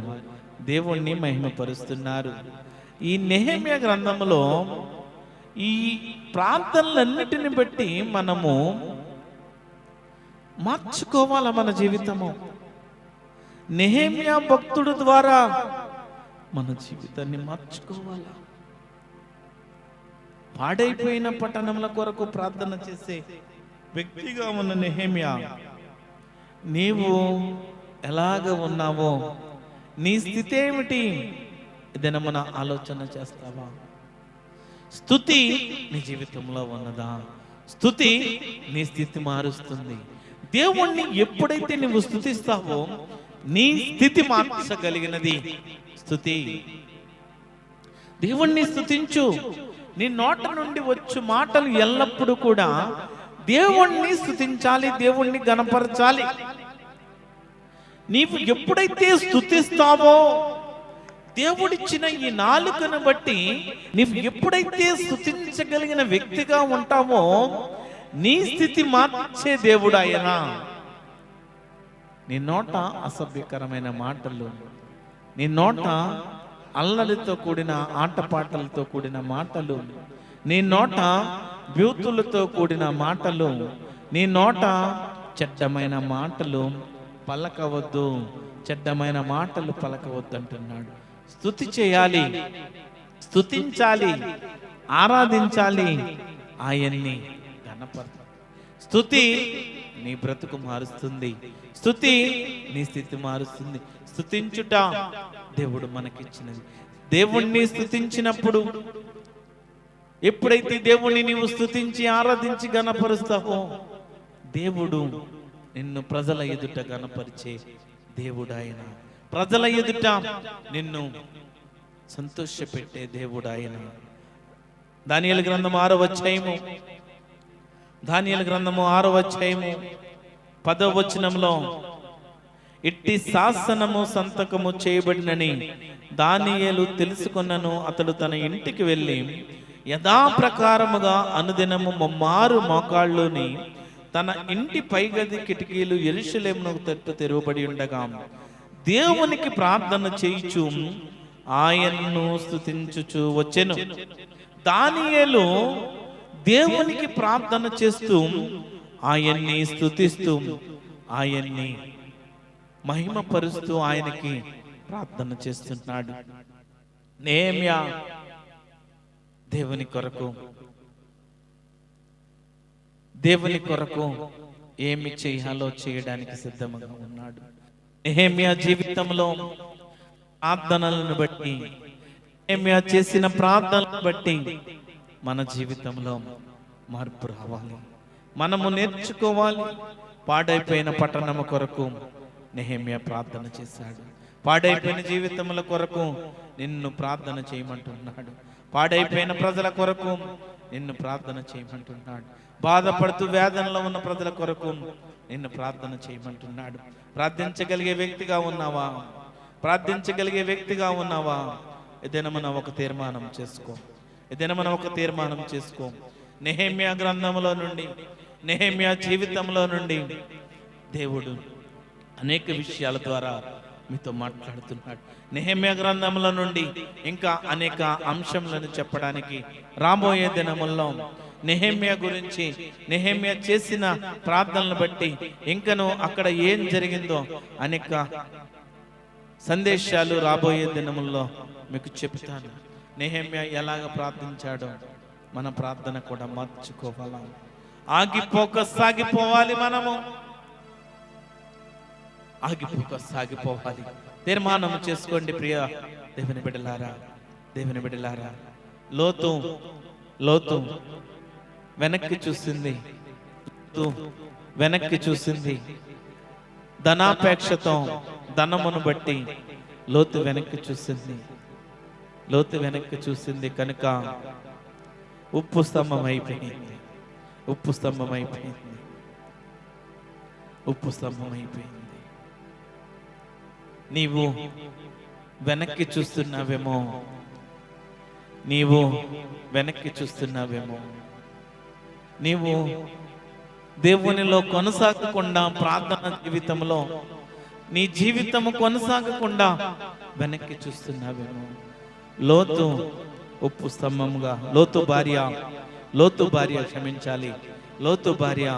Speaker 1: దేవుణ్ణి మహిమపరుస్తున్నారు. ఈ నెహెమ్యా గ్రంథంలో ఈ ప్రార్థనలన్నిటిని బట్టి మనము మార్చుకోవాల మన జీవితము. నెహెమ్యా భక్తుడు ద్వారా మన జీవితాన్ని మార్చుకోవాలా. పాడైపోయిన పట్టణముల కొరకు ప్రార్థన చేసే వ్యక్తిగా ఉన్న నెహెమ్యా, నీవు ఎలాగ ఉన్నావో, నీ స్థితి ఏమిటి, ఏదైనా మన ఆలోచన చేస్తావా? స్తుతి నీ జీవితంలో ఉన్నదా? స్తుతి నీ స్థితి మారుస్తుంది. దేవుణ్ణి ఎప్పుడైతే నువ్వు స్తుతిస్తావో నీ స్థితి మార్చగలిగినది స్తుతి. దేవుణ్ణి స్తుతించు. నీ నోట నుండి వచ్చు మాటలు ఎల్లప్పుడూ కూడా దేవుణ్ణి స్తుతించాలి, దేవుణ్ణి గణపరచాలి. నీవు ఎప్పుడైతే స్తుతిస్తావో, దేవుడిచ్చిన ఈ నాలుకను బట్టి నీవు ఎప్పుడైతే స్తుతించగలిగిన వ్యక్తిగా ఉంటావో నీ స్థితి మార్చే దేవుడు ఆయన. నీ నోట అసభ్యకరమైన మాటలు, నీ నోట అల్లరితో కూడిన ఆటపాటలతో కూడిన మాటలు, నీ నోట బ్యూతులతో కూడిన మాటలు, నీ నోట చెడ్డమైన మాటలు పలకవద్దు, చెడ్డమైన మాటలు పలకవద్దు అంటున్నాడు. స్తుతి చేయాలి, స్తుతించాలి, ఆరాధించాలి, ఆయన్ని ఘనపరచాలి. స్తుతి నీ బ్రతుకు మారుస్తుంది, స్తుతి నీ స్థితి మారుస్తుంది. స్తుతించుట దేవుడు మనకిచ్చినది. దేవుణ్ణి స్తుతించినప్పుడు, ఎప్పుడైతే దేవుణ్ణి నీవు స్తుతించి ఆరాధించి గణపరుస్తావో దేవుడు నిన్ను ప్రజల ఎదుట గణపరిచే దేవుడు ఆయన. ప్రజల ఎదుట నిన్ను సంతోషపెట్టే దేవుడు ఆయన. దానియేలు గ్రంథము 6వ అధ్యాయము, దానియేలు గ్రంథము 6వ అధ్యాయము 10వ వచనంలో, ఇట్టి శాసనము సంతకము చేయబడినని దానియేలు తెలుసుకొన్నను. అతడు తన ఇంటికి వెళ్ళి యథాప్రకారముగా అనుదినము ముమ్మారు మోకాళ్ళుని తన ఇంటి పైగది కిటికీలు యెరూషలేమునకు తట్టు తెరవబడి ఉండగా దేవునికి ప్రార్థన చేయుచు ఆయన్ను స్తుతించుచు వచ్చెను. దానియేలు దేవునికి ప్రార్థన చేస్తూ ఆయన్ని స్తుతిస్తూ ఆయన్ని మహిమపరుస్తూ ఆయనకి ప్రార్థన చేస్తున్నాడు. నెహెమ్యా దేవుని కొరకు ఏమి చేయాలో చేయడానికి సిద్ధంగా ఉన్నాడు. నెహెమ్యా జీవితంలో ప్రార్థనలను బట్టి, నెహెమ్యా చేసిన ప్రార్థనలను బట్టి మన జీవితంలో మార్పు రావాలి. మనము నేర్చుకోవాలి. పాడైపోయిన పట్టణము కొరకు నెహెమ్యా ప్రార్థన చేశాడు. పాడైపోయిన జీవితముల కొరకు నిన్ను ప్రార్థన చేయమంటున్నాడు. పాడైపోయిన ప్రజల కొరకు నిన్ను ప్రార్థన చేయమంటున్నాడు. బాధపడుతూ వేదనలో ఉన్న ప్రజల కొరకు నిన్ను ప్రార్థన చేయమంటున్నాడు. ప్రార్థించగలిగే వ్యక్తిగా ఉన్నావా? ప్రార్థించగలిగే వ్యక్తిగా ఉన్నావా? ఏదైనా మనం ఒక తీర్మానం చేసుకో. నెహెమ్యా గ్రంథంలో నుండి, నెహెమ్యా జీవితంలో నుండి దేవుడు అనేక విషయాల ద్వారా మీతో మాట్లాడుతున్నాడు. నెహెమ్యా గ్రంథముల నుండి ఇంకా అనేక అంశములను చెప్పడానికి రాబోయే దినముల్లో నెహెమ్యా గురించి, నెహెమ్యా చేసిన ప్రార్థనలు బట్టి ఇంకను అక్కడ ఏం జరిగిందో అనేక సందేశాలు రాబోయే దినముల్లో మీకు చెప్తాను. నెహెమ్యా ఎలాగ ప్రార్థించాడో మన ప్రార్థన కూడా మార్చుకోవాలా. ఆగిపోక సాగిపోవాలి, మనము ఆగిపోక సాగిపోవాలి. తీర్మానం చేసుకోండి ప్రియ దేవుని బిడ్డలారా, దేవుని బిడ్డలారా. లోతు వెనక్కి చూసింది, వెనక్కి చూసింది. ధనాపేక్షతో, ధనమును బట్టి లోతు వెనక్కి చూసింది. లోతు వెనక్కి చూసింది కనుక ఉప్పు స్తంభం అయిపోయింది. ఉప్పు స్తంభం అయిపోయింది. ఉప్పు స్తంభం అయిపోయింది. నీవు వెనక్కి చూస్తున్నావేమో, నీవు వెనక్కి చూస్తున్నావేమో. నీవు దేవునిలో కొనసాగకుండా, ప్రార్థన జీవితంలో నీ జీవితము కొనసాగకుండా వెనక్కి చూస్తున్నావేమో. లోతు ఉప్పు స్తంభముగా, లోతు భార్య క్షమించాలి, లోతు భార్య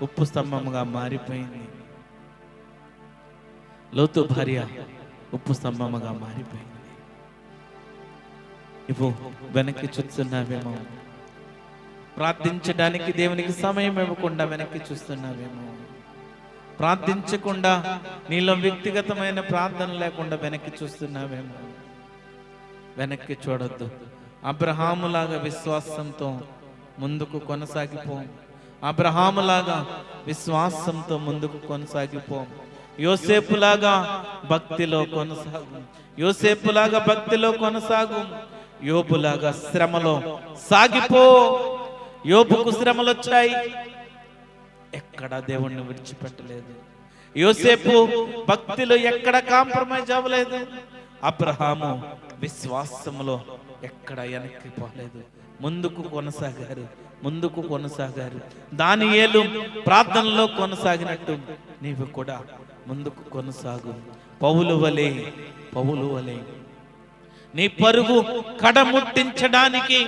Speaker 1: ఉప్పు స్తంభముగా మారిపోయింది. లోతు భార్య ఉప్పు స్తంభముగా మారిపోయింది. ఇవ్వు వెనక్కి చూస్తున్నావేమో. ప్రార్థించడానికి దేవునికి సమయం ఇవ్వకుండా వెనక్కి చూస్తున్నావేమో. ప్రార్థించకుండా, నీలో వ్యక్తిగతమైన ప్రార్థన లేకుండా వెనక్కి చూస్తున్నావేమో. వెనక్కి చూడొద్దు. అబ్రహాములాగా విశ్వాసంతో ముందుకు కొనసాగిపో. అబ్రహాములాగా విశ్వాసంతో ముందుకు కొనసాగిపో. యోసేపులాగా భక్తిలో కొనసాగు. యోసేపులాగా భక్తిలో కొనసాగు. యోబులాగా శ్రమలో సాగిపో. యోబుకు శ్రమలు వచ్చాయి, ఎక్కడ దేవుణ్ణి విడిచిపెట్టలేదు. యోసేపు భక్తిలో ఎక్కడ కాంప్రమైజ్ అవ్వలేదు. అబ్రహాము విశ్వాసములో ఎక్కడ వెనక్కి పోలేదు, ముందుకు కొనసాగారు. దానియేలు ప్రార్థనలో కొనసాగినట్టు నీవు కూడా ముందుకు కొనసాగు. పౌలు వలె నీ పరుగు కడముట్టించడానికి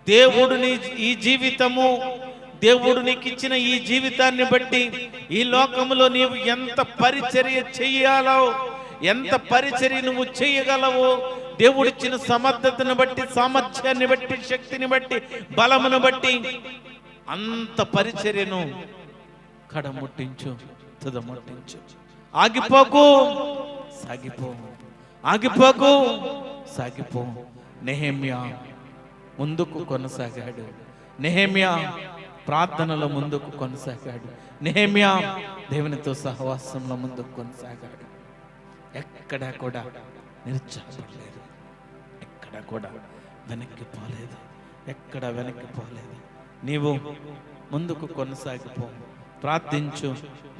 Speaker 1: దేవుడు ఈ జీవితము, దేవుడు నీకు ఇచ్చిన ఈ జీవితాన్ని బట్టి ఈ లోకములో నీవు ఎంత పరిచర్య చెయ్యాలో, ఎంత పరిచర్య నువ్వు చేయగలవో, దేవుడిచ్చిన సమర్థతను బట్టి, సామర్థ్యాన్ని బట్టి, శక్తిని బట్టి, బలమును బట్టి అంత పరిచర్యను కడముట్టించు, తుదముట్టించు. ఆగిపోకు, సాగిపో. ఆగిపోకు, సాగిపో. నెహెమ్యా ముందుకు కొనసాగాడు. నెహెమ్యా ప్రార్థనలో ముందుకు కొనసాగాడు. నెహెమ్యా దేవునితో సహవాసంలో ముందుకు కొనసాగాడు. ఎక్కడా కూడా నిరుత్సాహపడలేదు, ఎక్కడ కూడా వెనక్కి పోలేదు, ఎక్కడ వెనక్కి పోలేదు. నీవు ముందుకు కొనసాగిపో. ప్రార్థించు,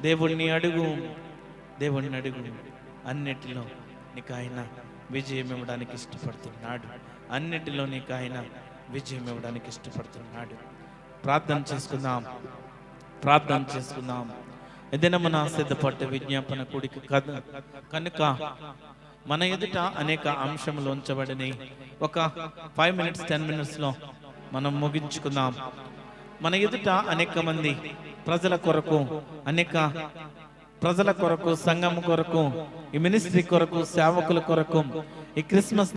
Speaker 1: దేవుణ్ణి అడుగు. అన్నిటిలో నీకు ఆయన విజయం ఇవ్వడానికి ఇష్టపడుతున్నాడు. అన్నిటిలో నీకు ఆయన విజయం ఇవ్వడానికి ఇష్టపడుతున్నాడు. ప్రార్థన చేసుకుందాం. ఏదైనా మన సిద్ధపట్టు విజ్ఞాపన కూడిక కనుక మన ఎదుట అనేక అంశములు ఉంచబడినాయి. ఒక 5 minutes 10 minutes లో మనం ముగించుకుందాం. మన ఎదుట అనేక మంది ప్రజల కొరకు, సంఘం కొరకు, ఈ మినిస్ట్రీ కొరకు, సేవకుల కొరకు, ఈ క్రిస్మస్